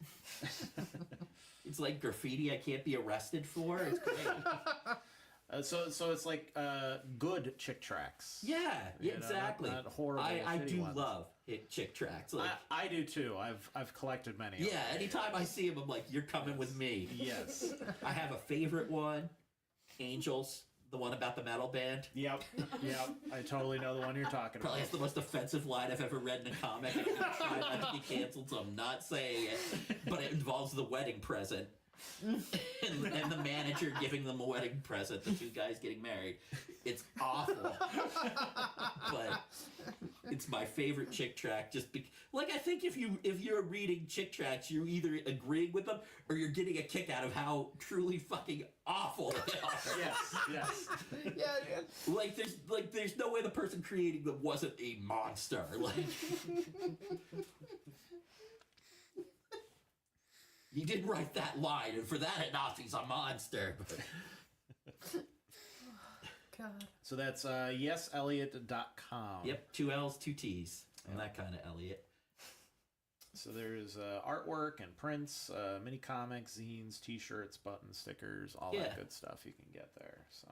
It's like graffiti I can't be arrested for. It's great. So it's good chick tracks. Yeah, You know, exactly. not horrible, I shitty do ones. love chick tracks. I do too. I've collected many. Yeah, anytime I see them, I'm like, you're coming with me. Yes. I have a favorite one, Angels, the one about the metal band. Yep. I totally know the one you're talking Probably has about. the most offensive line I've ever read in a comic. I'm trying not to be canceled, so I'm not saying it. But it involves the wedding present. and the manager giving them a wedding present, the two guys getting married. It's awful. But it's my favorite chick tract. Like, I think if you're reading chick tracts, you're either agreeing with them or you're getting a kick out of how truly fucking awful they are. Yes. Yeah, dude. There's no way the person creating them wasn't a monster. Like, he did write that line, and for that enough, he's a monster. God. So that's yeselliott.com. Yep, 2 L's, 2 T's. I'm that kind of Elliott. So there's artwork and prints, mini comics, zines, t-shirts, buttons, stickers, all that good stuff you can get there. So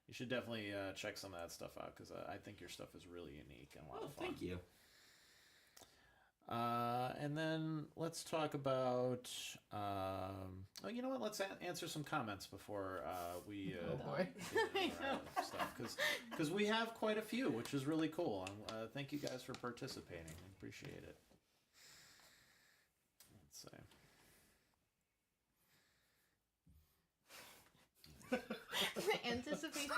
you should definitely check some of that stuff out, because I think your stuff is really unique and a lot of fun. Thank you. And then let's talk about, you know what, let's answer some comments before we Oh boy. stuff, because we have quite a few, which is really cool. And thank you guys for participating. I appreciate it. Let's see. Anticipation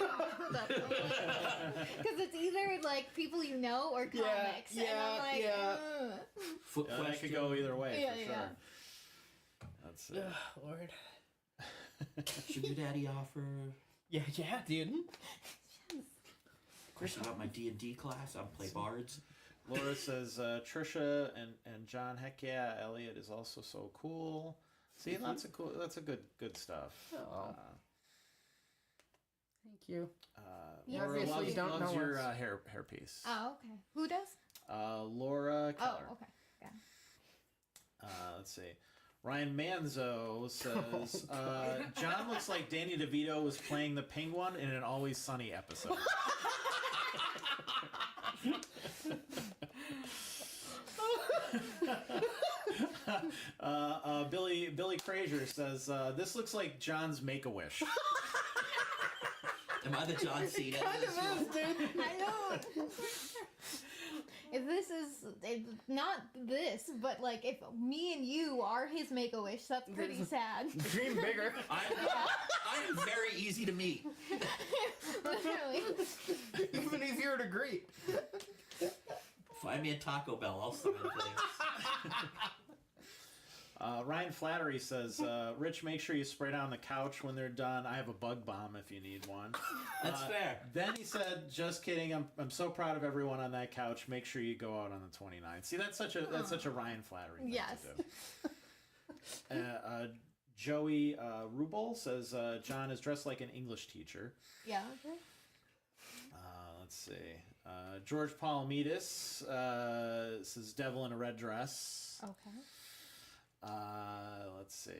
because it's either like people you know or comics. And I'm like, Foot That question. could go either way, Yeah, for yeah. sure. Let's see. Lord. Sugar Daddy offer. Yeah, dude. Chris, about my D&D class, I play bards. Laura says Trisha and John. Heck yeah, Elliott is also so cool. See, lots of cool. That's a good stuff. Oh. Thank you. You Laura obviously loves, don't loves know your us. hairpiece. Oh, okay. Who does? Laura Keller. Oh, okay. Yeah. Let's see. Ryan Manzo says John looks like Danny DeVito was playing the Penguin in an Always Sunny episode. Billy Frazier says this looks like John's Make-A-Wish. Am I the John Cena? Kind of is, dude. I know. If not this, but like if me and you are his Make-A-Wish, that's pretty sad. Dream bigger. I am very easy to meet. Literally. Even easier to greet. Find me a Taco Bell, I'll sign things. Ryan Flattery says, Rich, make sure you spray down the couch when they're done. I have a bug bomb if you need one. That's fair. Then he said, just kidding. I'm so proud of everyone on that couch. Make sure you go out on the 29th. See, that's such a Ryan Flattery thing Yes. to do. Joey Rubel says, John is dressed like an English teacher. Yeah. Okay. Let's see. George Palamides says, devil in a red dress. Okay. Let's see.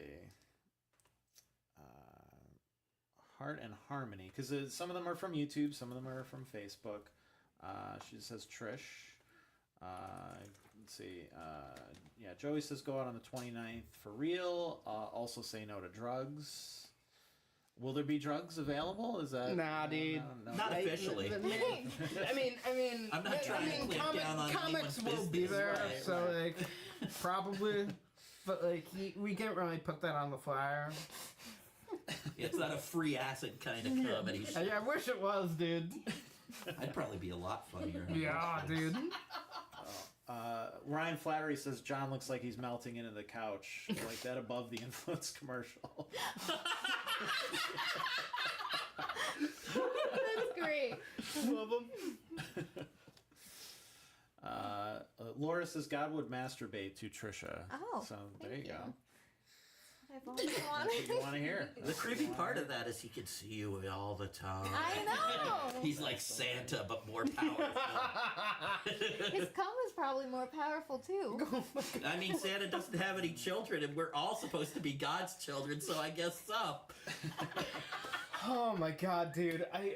Heart and Harmony, because some of them are from YouTube, some of them are from Facebook. She says Trish. Let's see. Yeah, Joey says go out on the 29th for real. Also say no to drugs. Will there be drugs available? Is that Nah, dude. No. Not officially. I mean, I'm not trying to clamp down on comics anyone's will be business, there, right, so right. like probably, but like we can't really put that on the flyer. It's not a free acid kind of comedy show. I wish it was, dude. I'd probably be a lot funnier. Yeah, dude. Ryan Flattery says John looks like he's melting into the couch, like that Above the Influence commercial. That's great. Love them. Laura says God would masturbate to Trisha. Oh, so there thank you go. I've always That's wanted. what you want to hear. The creepy part of that is he can see you all the time. I know. He's like Santa, but more powerful. His cum is probably more powerful too. I mean, Santa doesn't have any children, and we're all supposed to be God's children, so I guess so. Oh my god, dude. I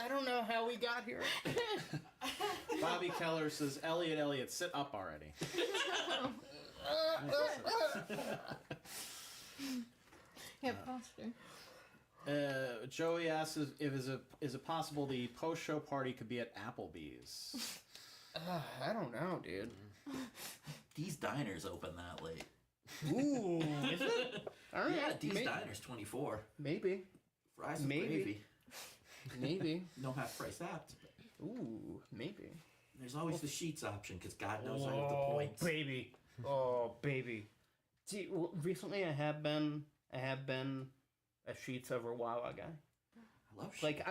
don't know how we got here. Bobby Keller says Elliott, sit up already. Yeah, posture. Joey asks if is it possible the post-show party could be at Applebee's? I don't know, dude. These diners open that late. Ooh, is it? All right. Yeah, Dee's Diner's $24. Maybe. Fries with Maybe. gravy. Maybe. No half price apt. Ooh, maybe. There's always the sheets option because God knows I have the points. Baby. Oh, baby. See, recently I have been a Sheets over Wawa guy. I love sheets. Like,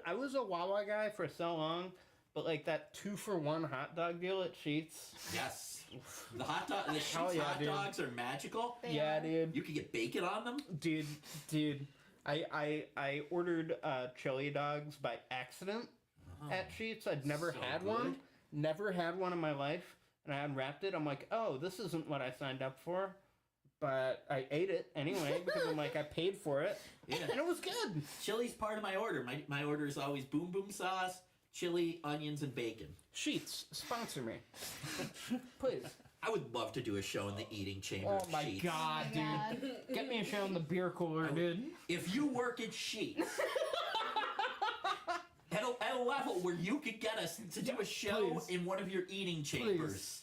I was a Wawa guy for so long, but like that 2-for-1 hot dog deal at Sheets. Yes. The Sheets Hell yeah, hot dude. dogs are magical. They Yeah, are. dude. You can get bacon on them. Dude. I ordered chili dogs by accident at Sheets. I'd never so had good. one. Never had one in my life. And I unwrapped it. I'm like, oh, this isn't what I signed up for. But I ate it anyway because I'm like, I paid for it. Yeah. And it was good. Chili's part of my order. My order is always boom boom sauce, chili, onions, and bacon. Sheets, sponsor me. Please. I would love to do a show in the eating chamber Oh of my Sheets. god, Oh my dude. God. Get me a show in the beer cooler, dude. If you work at Sheets, at a level where you could get us to do a show please. in one of your eating chambers,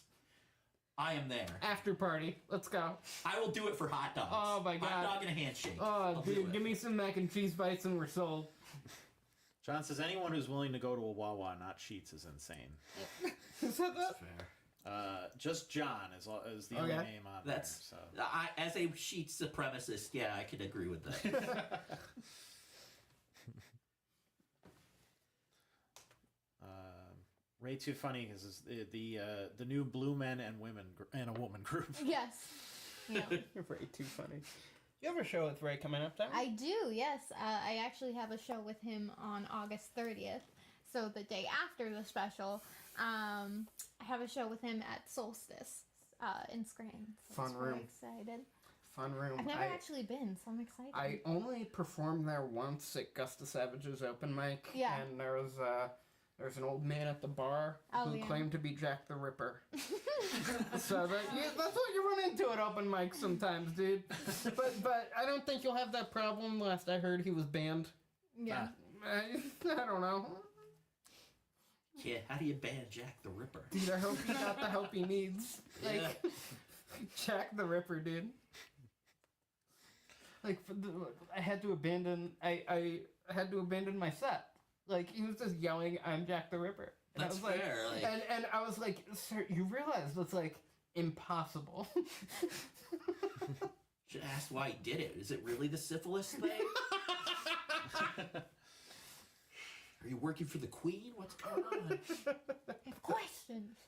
I am there. After party. Let's go. I will do it for hot dogs. Oh my God. Hot dog and a handshake. Oh, I'll do dude, it. give me some mac and cheese bites and we're sold. John says anyone who's willing to go to a Wawa, not Sheets, is insane. Is that That's fair. Just John is the only Okay. name on That's there. So. as a Sheets supremacist, yeah, I could agree with that. Ray Too Funny is the new Blue Men and Women and a Woman group. Yes. Yeah. Ray too funny. You have a show with Ray coming up, Tom? I do, yes. I actually have a show with him on August 30th. So the day after the special, I have a show with him at Solstice in Scranton. So Fun I'm really room. excited. Fun room. I've never actually been, so I'm excited. I only performed there once at Gusta Savage's open mic. Yeah. And there was an old man at the bar Oh, who yeah. claimed to be Jack the Ripper. So that's what you run into at open mics sometimes, dude. But I don't think you'll have that problem. Last I heard, he was banned. Yeah. I don't know. Yeah, how do you ban Jack the Ripper? Dude, I hope he got the help he needs. Like, Yeah. Jack the Ripper, dude. Like, I had to abandon. I had to abandon my set. Like, he was just yelling, "I'm Jack the Ripper." And That's I was like, fair. Like, and I was like, "Sir, you realize that's like impossible." should ask why he did it. Is it really the syphilis thing? Are you working for the Queen? What's going on? I have questions.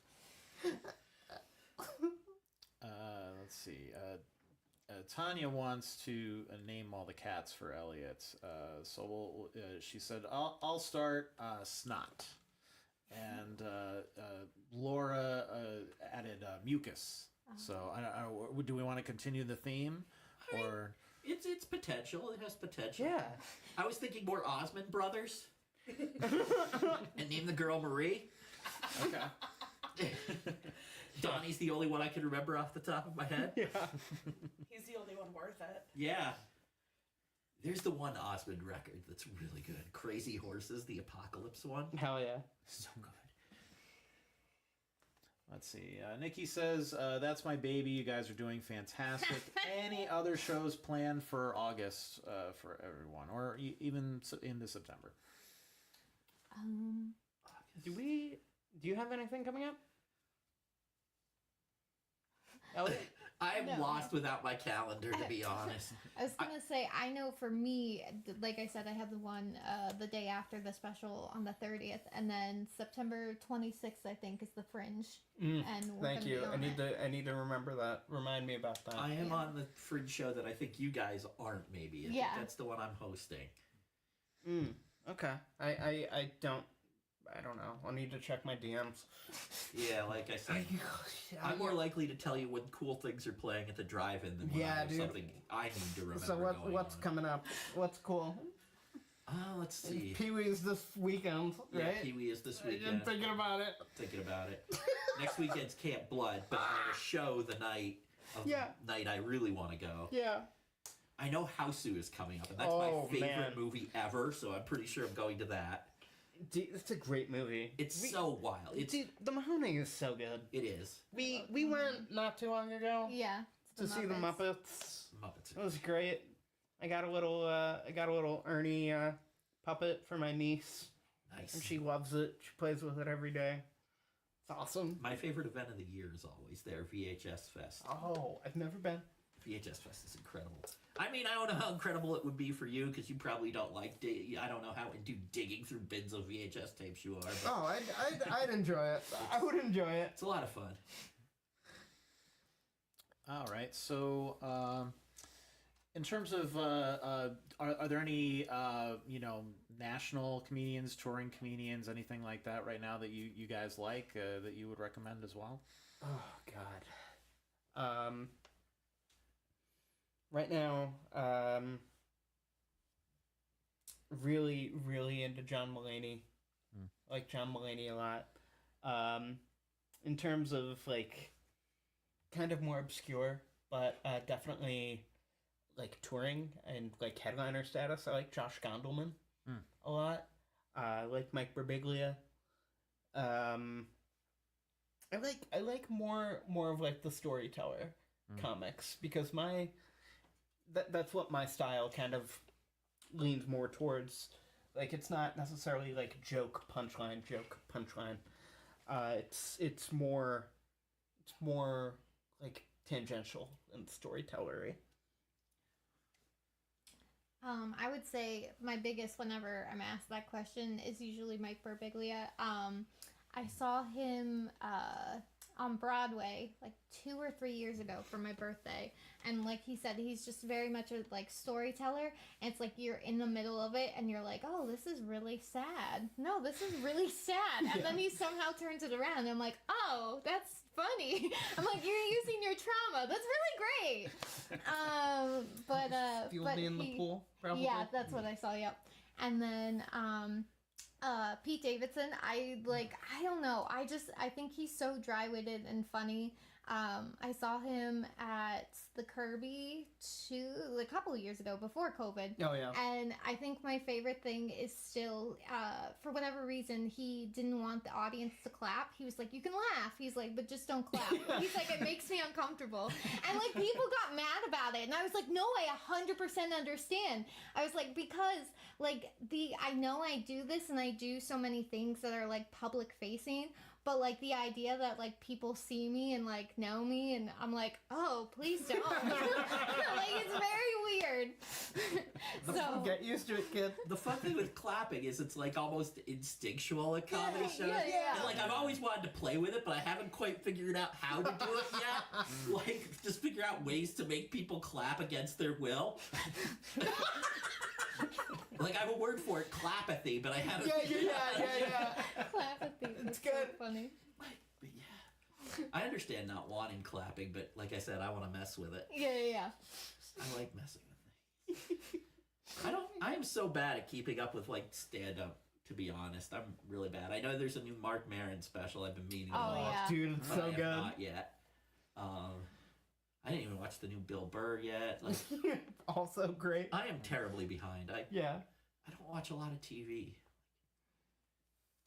Let's see. Tanya wants to name all the cats for Elliott. So she said, I'll start Snot. And Laura added Mucus. So do we want to continue the theme? I mean, Or it's potential. It has potential. Yeah. I was thinking more Osmond Brothers. And name the girl Marie. okay. Donnie's the only one I can remember off the top of my head. Yeah. He's the only one worth it. Yeah. There's the one Osmond record that's really good. Crazy Horses, the Apocalypse one. Hell yeah. So good. Let's see. Nikki says, that's my baby. You guys are doing fantastic. Any other shows planned for August for everyone? Or even into September? Do you have anything coming up? Elliot? I'm No. lost without my calendar, to be honest. I was gonna say, I know for me, like I said, I have the one the day after the special on the 30th, and then September 26th, I think, is the Fringe. And we're Thank gonna you. be on I need to remember that. Remind me about that. I am Yeah. on the Fringe show that I think you guys aren't, maybe. I think Yeah. that's the one I'm hosting. Okay. I don't know. I'll need to check my DMs. Yeah, like I said, I'm more likely to tell you when cool things are playing at the drive-in than when Yeah, I have dude. something I need to remember. So going what's on. coming up? What's cool? Let's see. Pee-wee's this weekend, Yeah, right? Pee-wee is this I'm weekend. thinking about it. Thinking about it. Next weekend's Camp Blood, but I have a show the night of Yeah. the night I really want to go. Yeah. I know Houseu is coming up, and that's Oh, my favorite man. movie ever, so I'm pretty sure I'm going to that. Dude, it's a great movie. It's so wild. Dude, the Mahoney is so good. It is. We went not too long ago. Yeah, it's to see the Muppets. Muppets. It was great. I got a little Ernie puppet for my niece, Nice. and she loves it. She plays with it every day. It's awesome. My favorite event of the year is always their VHS Fest. Oh, I've never been. VHS Fest is incredible. I mean, I don't know how incredible it would be for you because you probably don't like. I don't know how into digging through bins of VHS tapes you are. But Oh, I'd enjoy it. I would enjoy it. it's a lot of fun. All right. So, in terms of, are there any national comedians, touring comedians, anything like that right now that you guys like that you would recommend as well? Oh God. Right now, really, really into John Mulaney. I like John Mulaney a lot. In terms of like, kind of more obscure, but definitely like touring and like headliner status. I like Josh Gondelman a lot. I like Mike Birbiglia. I like more of like the storyteller comics because that's what my style kind of leans more towards. Like it's not necessarily like joke punchline. It's more like tangential and storytellery. I would say my biggest whenever I'm asked that question is usually Mike Birbiglia. I saw him on Broadway like 2 or 3 years ago for my birthday, and like he said, he's just very much a like storyteller, and it's like you're in the middle of it and you're like, oh, this is really sad. No, this is really sad. And then he somehow turns it around and I'm like, oh, that's funny. I'm like, you're using your trauma. That's really great. Fueled me in the pool, probably. Yeah, that's what I saw. Yep. And then Pete Davidson, I don't know. I think he's so dry-witted and funny. I saw him at the Kirby a couple of years ago before COVID. Oh, yeah. And I think my favorite thing is still, for whatever reason, he didn't want the audience to clap. He was like, you can laugh. He's like, but just don't clap. He's like, it makes me uncomfortable. And like people got mad about it. And I was like, no, I 100% understand. I was like, because like I know I do this and I do so many things that are like public facing. But, like, the idea that, like, people see me and, like, know me, and I'm like, oh, please don't. Like, it's very weird. So get used to it, kid. The fun thing with clapping is it's, like, almost instinctual at comedy shows. Yeah. And, like, I've always wanted to play with it, but I haven't quite figured out how to do it yet. Like, just figure out ways to make people clap against their will. Like, I have a word for it, clapathy, but I haven't. Yeah. Clapathy. It's good. So funny. But yeah. I understand not wanting clapping, but like I said, I want to mess with it. Yeah. I like messing with things. I am so bad at keeping up with, like, stand-up, to be honest. I'm really bad. I know there's a new Mark Maron special I've been meaning to Oh, watch. yeah. Dude, it's but so I have good. not yet. I didn't even watch the new Bill Burr yet. Like, Also great. I am terribly behind. I don't watch a lot of TV.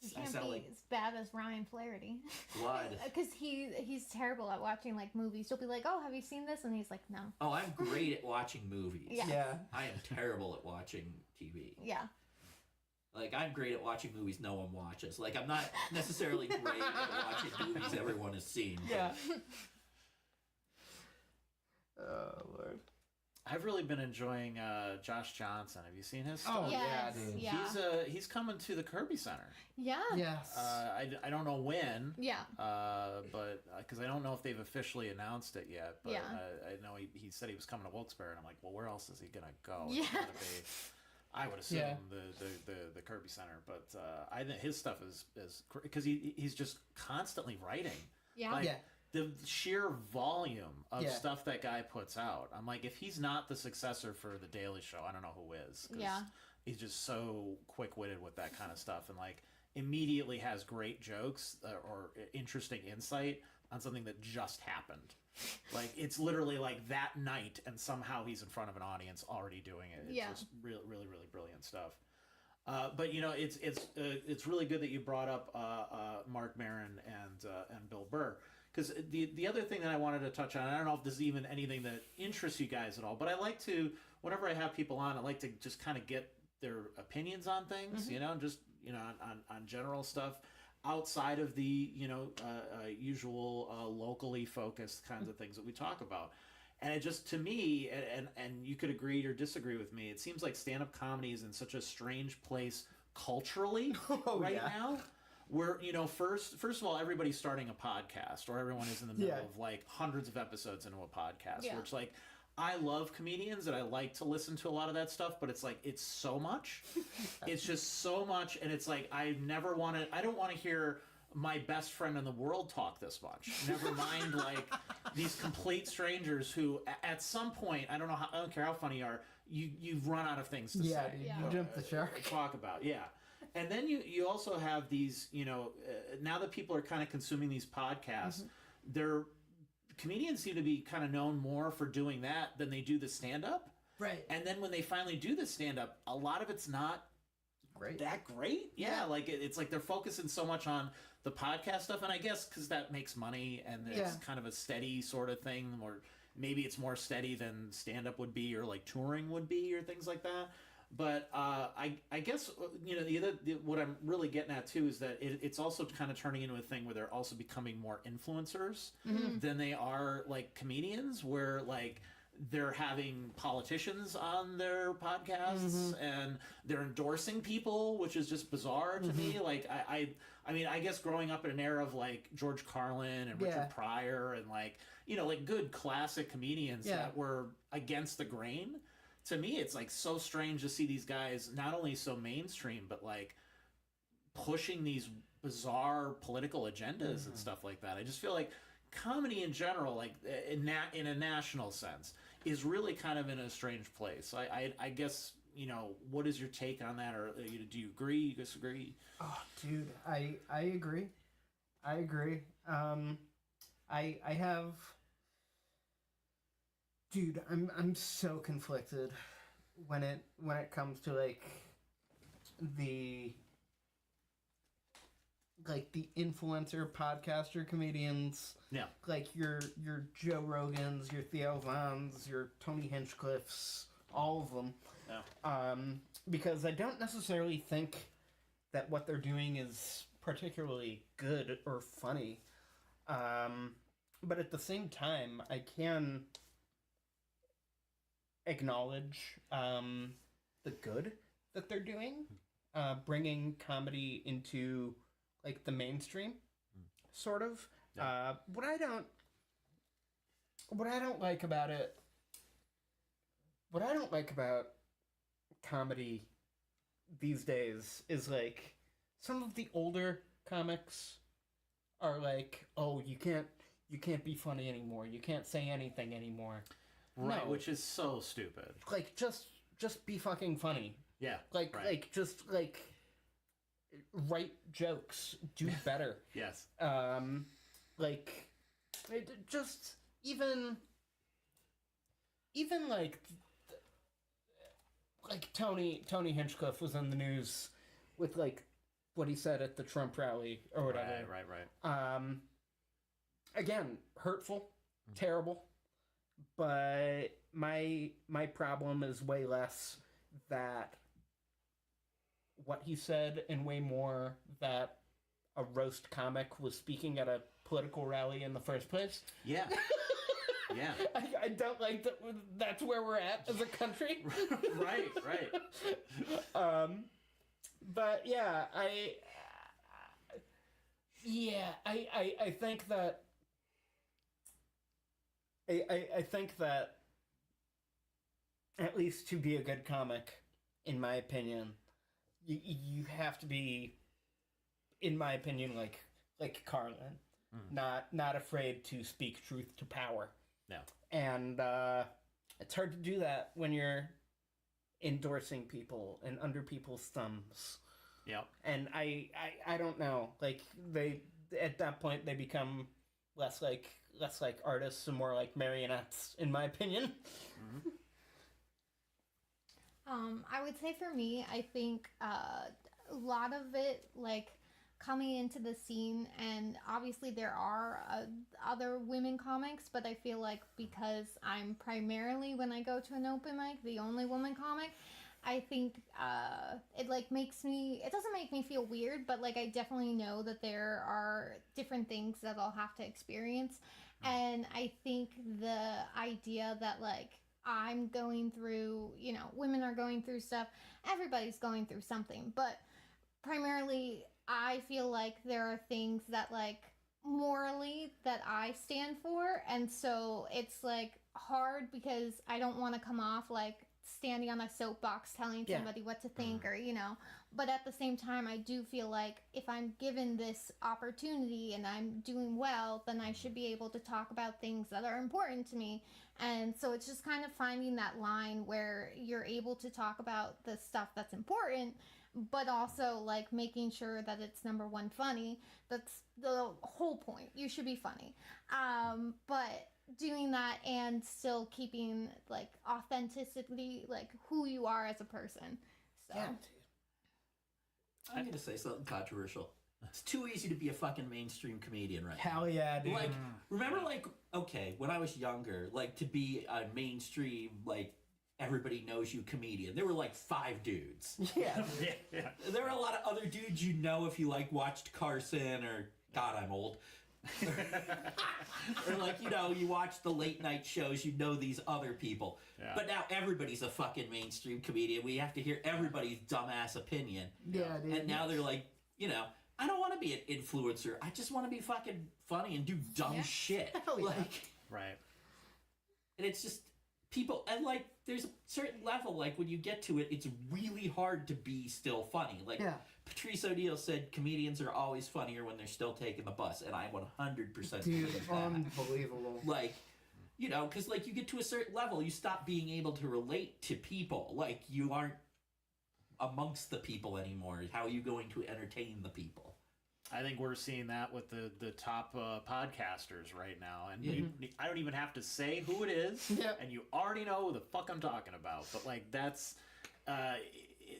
You I can't sound be like as bad as Ryan Flaherty. Why? Because he's terrible at watching, like, movies. You'll be like, oh, have you seen this? And he's like, no. Oh, I'm great at watching movies. Yeah. I am terrible at watching TV. Yeah. Like, I'm great at watching movies no one watches. Like, I'm not necessarily great at watching movies everyone has seen. Yeah. Oh, Lord. I've really been enjoying Josh Johnson. Have you seen his stuff? Oh, Yes, yeah, dude. yeah. He's coming to the Kirby Center. Yeah. Yes. I don't know when. Yeah. But because I don't know if they've officially announced it yet. But Yeah. I know he said he was coming to Wilkes-Barre, and I'm like, well, where else is he gonna go? Yeah. It's gonna be, I would assume the Kirby Center, but I think his stuff is because he's just constantly writing. Yeah. Like, Yeah. The sheer volume of Yeah. stuff that guy puts out. I'm like, if he's not the successor for The Daily Show, I don't know who is. 'Cause Yeah. he's just so quick-witted with that kind of stuff, and like immediately has great jokes or interesting insight on something that just happened. Like, it's literally like that night, and somehow he's in front of an audience already doing it. It's Yeah. just really, really, really brilliant stuff. But you know, it's really good that you brought up Mark Maron and Bill Burr. because the other thing that I wanted to touch on, I don't know if this is even anything that interests you guys at all, but I like to, whenever I have people on, I like to just kind of get their opinions on things, just on general stuff outside of the usual locally focused kinds of things that we talk about. And it just, to me, and you could agree or disagree with me, it seems like stand-up comedy is in such a strange place culturally now. Where, first of all, everybody's starting a podcast, or everyone is in the middle of like hundreds of episodes into a podcast. Where it's like, I love comedians and I like to listen to a lot of that stuff, but it's like, it's so much. It's just so much. And it's like, I don't want to hear my best friend in the world talk this much. Never mind like these complete strangers who at some point, I don't care how funny you are, you've run out of things to say. You jump the shark. Talk about, And then you also have these, now that people are kind of consuming these podcasts, comedians seem to be kind of known more for doing that than they do the stand-up. Right. And then when they finally do the stand-up, a lot of it's not that great. Yeah, like it's like they're focusing so much on the podcast stuff, and I guess because that makes money and it's kind of a steady sort of thing, or maybe it's more steady than stand-up would be, or like touring would be, or things like that. But I guess what I'm really getting at too is that it's also kind of turning into a thing where they're also becoming more influencers than they are like comedians, where like they're having politicians on their podcasts and they're endorsing people, which is just bizarre to me. Like I mean, I guess growing up in an era of like George Carlin and Richard Pryor and like like good classic comedians that were against the grain. To me, it's like so strange to see these guys not only so mainstream, but like pushing these bizarre political agendas and stuff like that. I just feel like comedy in general, like in a national sense, is really kind of in a strange place. I guess, what is your take on that? Or do you agree, you disagree? Oh, dude, I agree. I agree. I have... Dude, I'm so conflicted when it comes to like the influencer podcaster comedians. Yeah. Like your Joe Rogans, your Theo Vons, your Tony Hinchcliffes, all of them. Yeah. Because I don't necessarily think that what they're doing is particularly good or funny. But at the same time, I can acknowledge the good that they're doing, bringing comedy into like the mainstream, sort of. Yeah. What I don't like about comedy these days is like some of the older comics are like, oh, you can't be funny anymore. You can't say anything anymore. Right, No. which is so stupid. Like, just be fucking funny. Yeah. Like, write jokes. Do better. Yes. Just even Tony Hinchcliffe was in the news with like what he said at the Trump rally or whatever. Right. Again, hurtful, terrible. But my problem is way less that what he said and way more that a roast comic was speaking at a political rally in the first place. Yeah. Yeah. I don't like that. That's where we're at as a country. Right. But yeah, I think that. I think that at least to be a good comic, in my opinion, you have to be, in my opinion, like Carlin, not afraid to speak truth to power. No. And it's hard to do that when you're endorsing people and under people's thumbs. Yeah. And I don't know. Like they at that point they become less like artists and more like marionettes, in my opinion. I would say for me, I think a lot of it, like coming into the scene, and obviously there are other women comics, but I feel like because I'm primarily, when I go to an open mic, the only woman comic, I think it like makes me, it doesn't make me feel weird, but like I definitely know that there are different things that I'll have to experience. And I think the idea that like I'm going through, you know, women are going through stuff, everybody's going through something, but primarily I feel like there are things that like morally that I stand for, and so it's like hard because I don't want to come off like standing on a soapbox telling somebody what to think, or you know, but at the same time I do feel like if I'm given this opportunity and I'm doing well, then I should be able to talk about things that are important to me. And so it's just kind of finding that line where you're able to talk about the stuff that's important, but also like making sure that it's number one funny. That's the whole point. You should be funny. But doing that and still keeping like authenticity, like who you are as a person. So Yeah. I'm gonna say something controversial. It's too easy to be a fucking mainstream comedian right now. Hell yeah, dude. Like, remember, like, okay, when I was younger, like, to be a mainstream, like, everybody knows you comedian, there were, like, 5 dudes. Yeah. Yeah. There were a lot of other dudes you know if you, like, watched Carson or, God, I'm old. Or, like, you know, you watch the late night shows, you know these other people. Yeah. But now everybody's a fucking mainstream comedian. We have to hear everybody's dumbass opinion. Yeah, dude. And now they're like, you know, I don't want to be an influencer. I just want to be fucking funny and do dumb Yeah. shit. Hell yeah. Like, Right. and it's just people, and like, there's a certain level, like, when you get to it, it's really hard to be still funny. Like, Yeah. Patrice O'Neill said comedians are always funnier when they're still taking the bus, and I 100% Dude, believe that. unbelievable. Like, you know, because, like, you get to a certain level, you stop being able to relate to people. Like, you aren't amongst the people anymore. How are you going to entertain the people? I think we're seeing that with the top podcasters right now, and I don't even have to say who it is, Yep. and you already know who the fuck I'm talking about. But like that's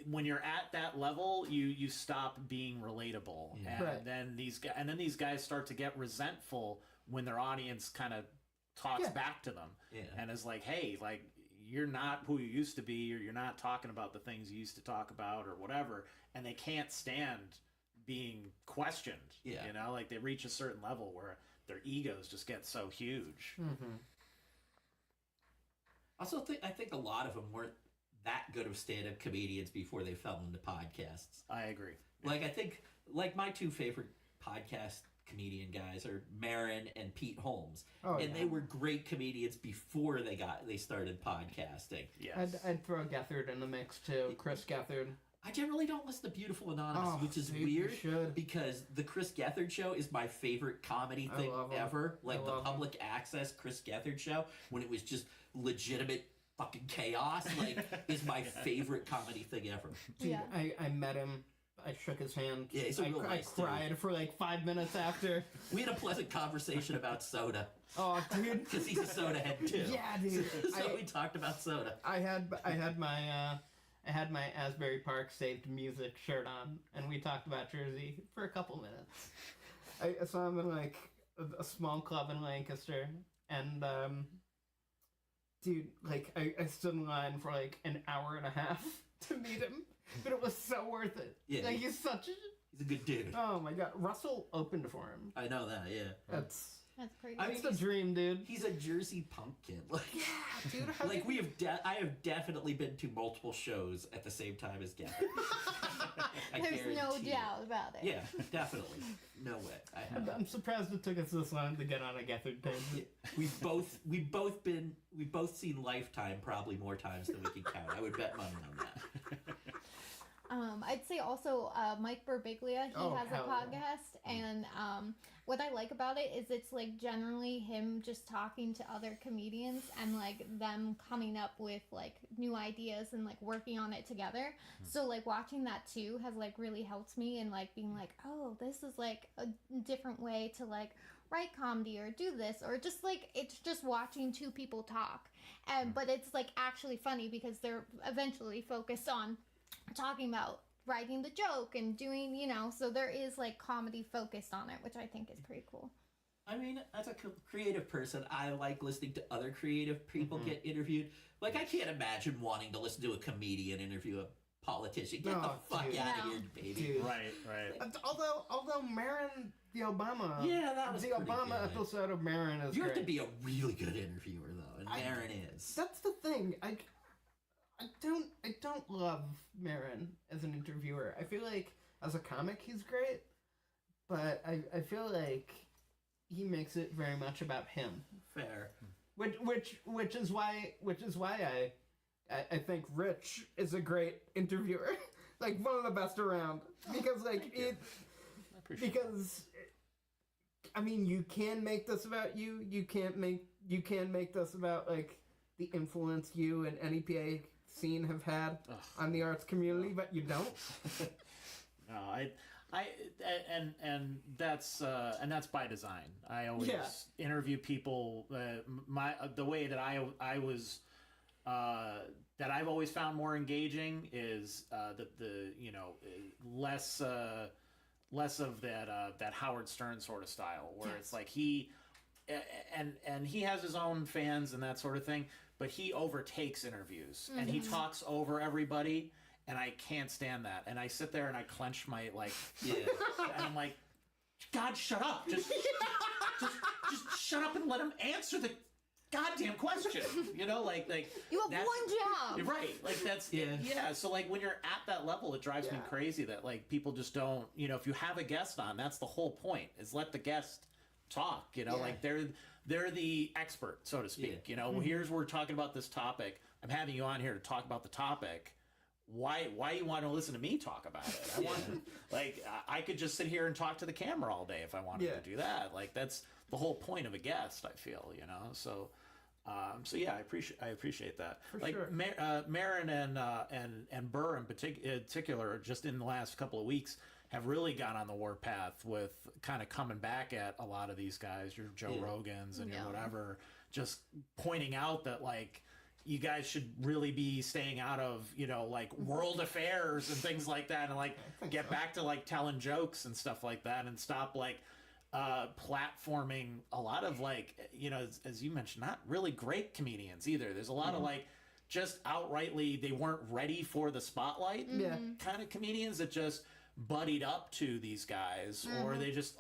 when you're at that level, you stop being relatable, and Right. then these guys start to get resentful when their audience kind of talks Yeah. back to them, Yeah. and is like, hey, like, you're not who you used to be, or you're not talking about the things you used to talk about, or whatever, and they can't stand being questioned. Yeah. You know, like they reach a certain level where their egos just get so huge. Mm-hmm. Also, I think a lot of them weren't that good of stand-up comedians before they fell into podcasts. I agree. Like, I think, like, my 2 favorite podcast comedian guys are Marin and Pete Holmes. Oh, And yeah. they were great comedians before they started podcasting. Yes. I'd throw Gethard in the mix too. Chris Gethard. I generally don't listen to Beautiful Anonymous, Oh, which is dude, you weird should. because the Chris Gethard show is my favorite comedy I thing love him. ever. Like, I the love him. public access Chris Gethard show, when it was just legitimate fucking chaos, like, is my favorite comedy thing ever. Dude, Yeah. I met him. I shook his hand. Yeah, he's a real I nice dude. cried for like 5 minutes after. We had a pleasant conversation about soda, Oh, dude. because he's a soda head too. Yeah, dude. So we talked about soda. I had my Asbury Park Saved Music shirt on, and we talked about Jersey for a couple minutes. I saw him in like a small club in Lancaster, and dude, like I stood in line for like an hour and a half to meet him, but it was so worth it. Yeah. Like he's such a He's a good dude. oh my god. Russell opened for him. I know that, yeah. That's that's crazy. I mean, that's the dream, dude. He's a Jersey punk kid. Like, Yeah, dude. How like did- we have, I have definitely been to multiple shows at the same time as Gavin. I There's no guarantee you. doubt about it. Yeah, definitely. No way. I have. I'm surprised it took us this long to get on a Gethard tangent. Yeah, we've both seen Lifetime probably more times than we can count. I would bet money on that. I'd say also Mike Birbiglia, he Oh, has a hell yeah. podcast, and what I like about it is it's like generally him just talking to other comedians and like them coming up with like new ideas and like working on it together. So like watching that too has like really helped me and like being like, oh, this is like a different way to like write comedy or do this, or just like it's just watching 2 people talk, and but it's like actually funny because they're eventually focused on talking about writing the joke and doing, so there is like comedy focused on it, which I think is pretty cool. I mean, as a creative person, I like listening to other creative people get interviewed. Like, I can't imagine wanting to listen to a comedian interview a politician. Get the fuck dude. out of here, baby. Dude. Right. Although Marin, the Obama, that was the pretty Obama good. episode of Marin is You have great. to be a really good interviewer, though, and Marin is. That's the thing. I don't love Marin as an interviewer. I feel like as a comic he's great, but I feel like he makes it very much about him. Fair. Which is why I think Rich is a great interviewer, like one of the best around, because like it, because I mean you can make this about you. You can make this about like the influence you and NEPA Scene have had on the arts community, but you don't. No, and that's by design. I always interview people. The way that I was that I've always found more engaging is the less of that Howard Stern sort of style, where it's like he has his own fans and that sort of thing, but he overtakes interviews and he talks over everybody. And I can't stand that. And I sit there and I clench my, and I'm like, God, shut up. Just shut up and let him answer the goddamn question. You have one job. You're right. Like, that's, So, like, when you're at that level, it drives me crazy that, like, people just don't, if you have a guest on, that's the whole point, is let the guest talk, like, they're the expert, so to speak. Here's we're talking about this topic. I'm having you on here to talk about the topic. Why you want to listen to me talk about it? I want to, I could just sit here and talk to the camera all day if I wanted to do that. Like, that's the whole point of a guest, I feel, So yeah, I appreciate that. For sure. Marin and Burr in particular, just in the last couple of weeks, have really gone on the warpath with kind of coming back at a lot of these guys, your Joe Rogans and your whatever, just pointing out that, like, you guys should really be staying out of, world affairs and things like that, and get back to telling jokes and stuff like that, and stop platforming a lot of as you mentioned, not really great comedians either. There's a lot of just outrightly they weren't ready for the spotlight kind of comedians that just buddied up to these guys, or they just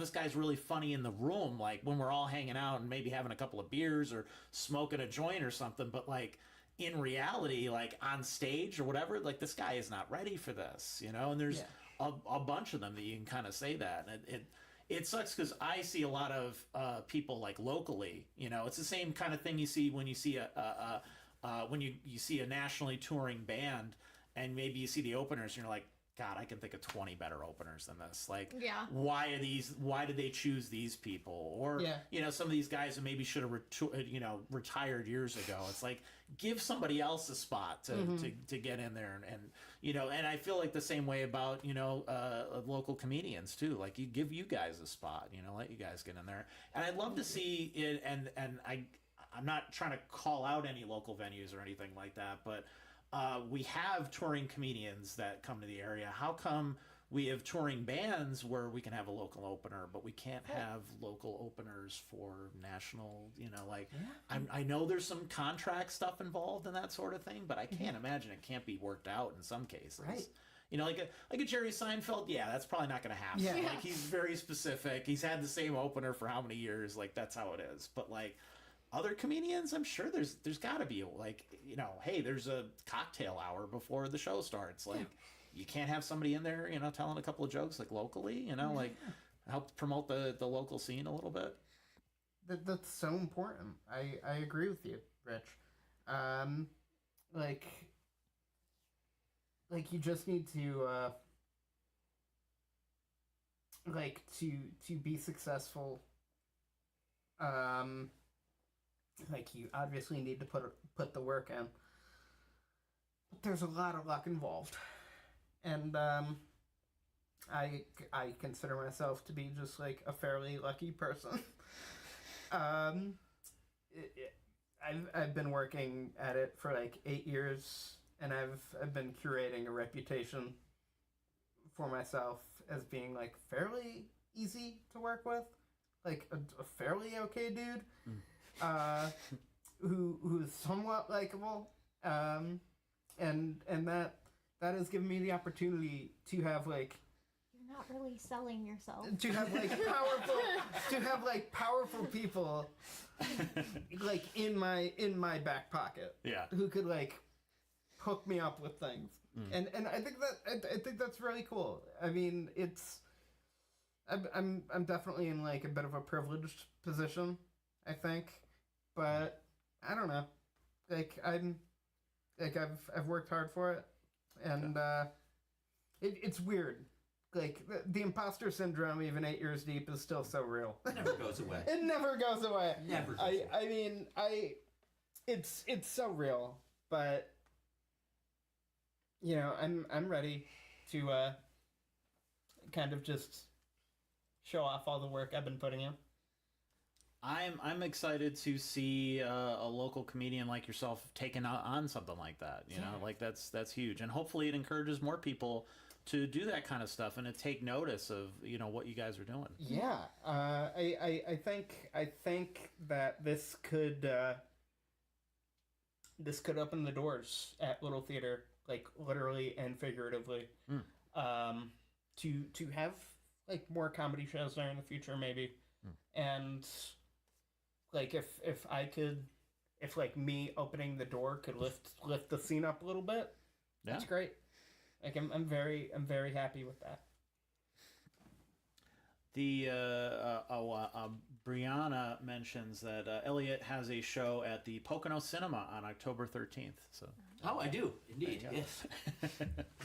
this guy's really funny in the room, like when we're all hanging out and maybe having a couple of beers or smoking a joint or something, but in reality, on stage or whatever, this guy is not ready for this, and there's a bunch of them that you can kind of say that, and it sucks because I see a lot of people locally, it's the same kind of thing you see when you see when you see a nationally touring band, and maybe you see the openers and you're like, God, I can think of 20 better openers than this. Why did they choose these people? Or, some of these guys who maybe should have, retired years ago. It's like, give somebody else a spot to get in there. And I feel like the same way about, local comedians too. Like, you give you guys a spot, let you guys get in there. And I'd love to see it. And I'm not trying to call out any local venues or anything like that, but we have touring comedians that come to the area. How come we have touring bands where we can have a local opener, but we can't have local openers for national, I know there's some contract stuff involved in that sort of thing, but I can't imagine it can't be worked out in some cases. Right. Like a Jerry Seinfeld, that's probably not going to happen. Yeah. He's very specific. He's had the same opener for how many years? That's how it is. But other comedians, I'm sure there's got to be hey, there's a cocktail hour before the show starts. You can't have somebody in there, telling a couple of jokes locally, help promote the local scene a little bit. That's so important. I agree with you, Rich. You just need to to be successful. You obviously need to put the work in. But there's a lot of luck involved. And I consider myself to be just a fairly lucky person. I've been working at it for 8 years, and I've been curating a reputation for myself as being like fairly easy to work with, like a fairly okay dude, who's somewhat likable, and that has given me the opportunity to have like. You're not really selling yourself. To have like powerful people like in my back pocket. Yeah. Who could like hook me up with things. And I think that's really cool. I mean, I'm definitely in like a bit of a privileged position, I think. But I don't know. Like I've worked hard for it, and it's weird. Like, the imposter syndrome, even 8 years deep, is still so real. It never goes away. It never goes away. Never goes away. I mean, it's so real, but, you know, I'm ready to, kind of just show off all the work I've been putting in. I'm excited to see a local comedian like yourself taking on something like that. You know, like that's huge, and hopefully it encourages more people to do that kind of stuff and to take notice of, you know, what you guys are doing. Yeah, I think that this could open the doors at Little Theater, like literally and figuratively, to have like more comedy shows there in the future, maybe, and like if like me opening the door could lift the scene up a little bit, that's great. Like I'm very happy with that. The Brianna mentions that Elliott has a show at the Pocono Cinema on October 13th. So I do indeed. Yes.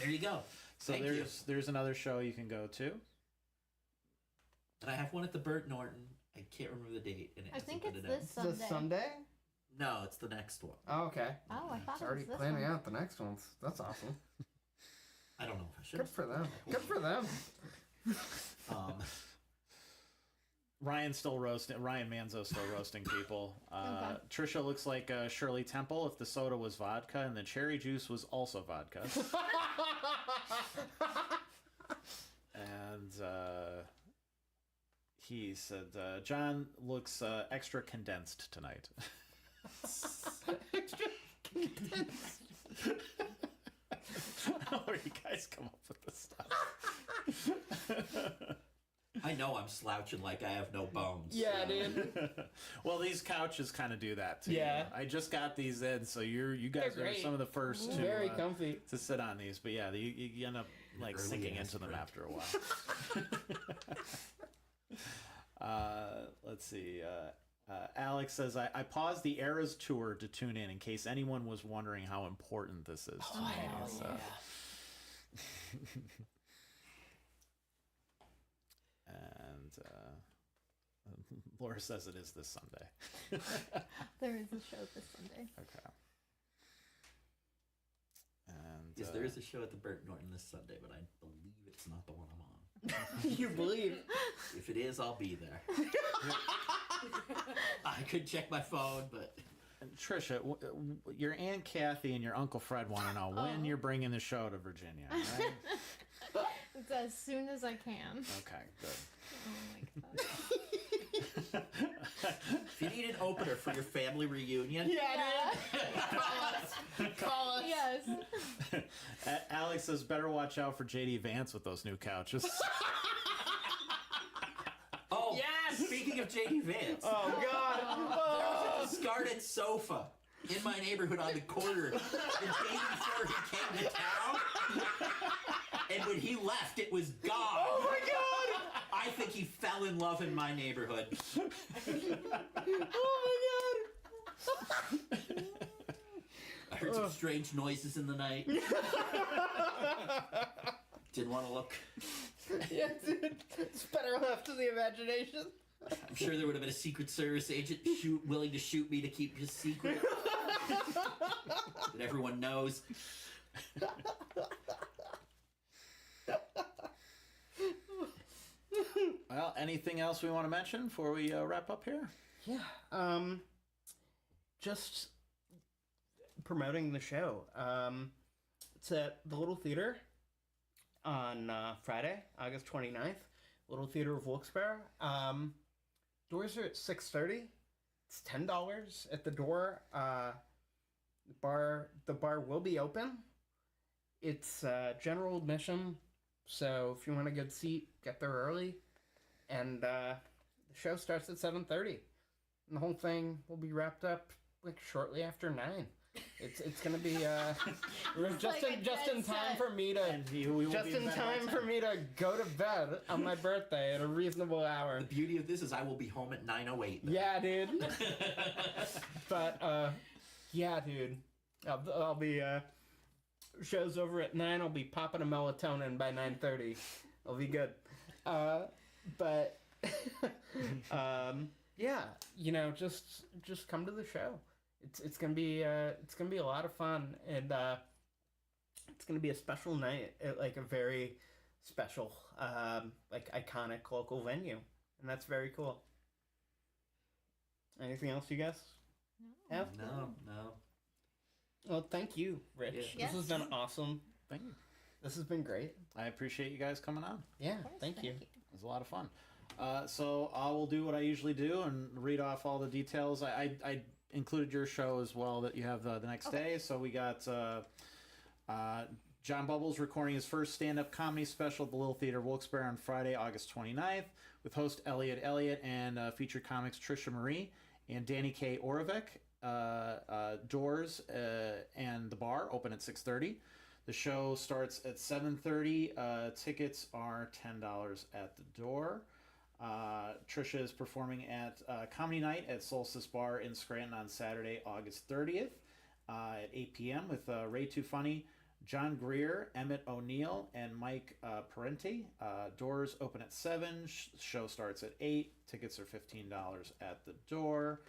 There you go. So Thank there's another show you can go to. And I have one at the Burt Norton. I can't remember the date. And I think it's announced. this Sunday. This Sunday? No, it's the next one. Oh, okay. Oh, I thought It's it already was this planning one. out the next ones. That's awesome. I don't know if I should. Good for them. Good for them. Ryan's still roasting. Ryan Manzo's still roasting people. Okay. Trisha looks like Shirley Temple if the soda was vodka and the cherry juice was also vodka. And he said, John looks extra condensed tonight. Extra condensed. Where you guys come up with this stuff? I know I'm slouching like I have no bones. Yeah, dude. Well, these couches kind of do that too. Yeah. I just got these in, so you guys They're are great. some of the first Very comfy. to sit on these. But yeah, you end up like Early sinking ass into them break. after a while. Let's see. Alex says, I paused the Eras tour to tune in case anyone was wondering how important this is to me. hell So. And Laura says it is this Sunday. There is a show this Sunday. Okay. And Yes, there is a show at the Burt Norton this Sunday, but I believe it's not the one I'm on. You believe? If it is, I'll be there. I could check my phone, but Trisha, your Aunt Kathy and your Uncle Fred want to know when you're bringing the show to Virginia, right? It's as soon as I can. Okay, good. Oh my god. if you need an opener for your family reunion, Yeah, dude. Call us. Yes. Alex says, better watch out for JD Vance with those new couches. Oh, Yes! Speaking of JD Vance, Oh, God. there was a discarded sofa in my neighborhood on the corner the day before he came to town. And when he left, it was gone. Oh, my God. I think he fell in love in my neighborhood. Oh, my God. I heard some strange noises in the night. Didn't want to look. Yeah, dude. It's better left to the imagination. I'm sure there would have been a Secret Service agent willing to shoot me to keep his secret. That everyone knows. Well, anything else we want to mention before we wrap up here? Yeah. Just promoting the show. It's at the Little Theater. on Friday, August 29th, Little Theatre of Wilkes-Barre. Doors are at 6:30. It's $10 at the door. The bar will be open. It's general admission, so if you want a good seat, get there early. And the show starts at 7:30. And the whole thing will be wrapped up like shortly after 9. It's gonna be just in time for me to go to bed on my birthday at a reasonable hour. The beauty of this is I will be home at 9:08. Yeah, dude. But yeah, dude. I'll be show's over at 9. I'll be popping a melatonin by 9:30. I'll be good. But yeah, just come to the show. It's gonna be a lot of fun, and it's gonna be a special night at like a very special, like iconic local venue, and that's very cool. Anything else you guys have? No. Well, thank you, Rich. Yeah. This has been awesome. Thank you. This has been great. I appreciate you guys coming on. Yeah, Of course, thank you. It was a lot of fun. So I will do what I usually do and read off all the details. I included your show as well that you have the next day. So we got John Bubul's recording his first stand-up comedy special at the Little Theatre of Wilkes-Barre on Friday, August 29th, with host Elliott Elliott and featured comics Trisha Marie and Danny K. Oravec. Doors and the bar open at 6:30. The show starts at 7:30. Tickets are $10 at the door. Trisha is performing at Comedy Night at Solstice Bar in Scranton on Saturday, August 30th at 8 p.m. with Ray Too Funny, John Greer, Emmett O'Neill, and Mike Parenti. Doors open at 7. Show starts at 8. Tickets are $15 at the door.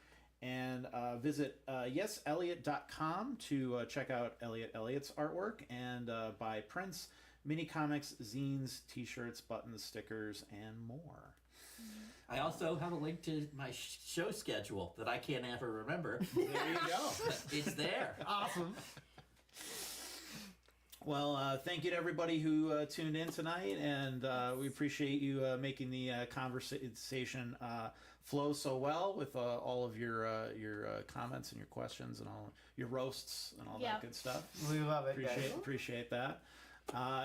And visit yeselliott.com to check out Elliott Elliott's artwork and buy prints, mini comics, zines, t-shirts, buttons, stickers, and more. I also have a link to my show schedule that I can't ever remember. There you go. It's there. Awesome. Well, thank you to everybody who tuned in tonight, and we appreciate you making the conversation flow so well with all of your comments and your questions and all your roasts and all that good stuff. We love it, guys. Appreciate that.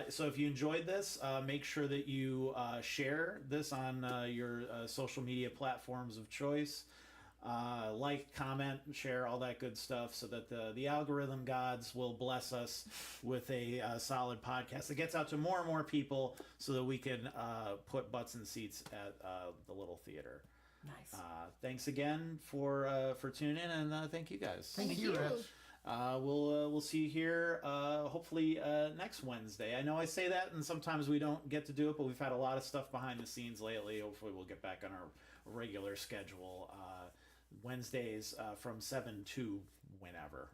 So if you enjoyed this, make sure that you share this on your social media platforms of choice. Like, comment, share, all that good stuff, so that the algorithm gods will bless us with a solid podcast that gets out to more and more people, so that we can put butts in seats at the Little Theater. Nice. Thanks again for tuning in, and thank you guys. Thank you, Rich. We'll see you here hopefully next Wednesday. I know I say that, and sometimes we don't get to do it, but we've had a lot of stuff behind the scenes lately. Hopefully we'll get back on our regular schedule. Wednesdays from 7 to whenever.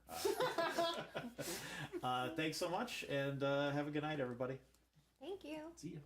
Thanks so much, and have a good night, everybody. Thank you. See ya.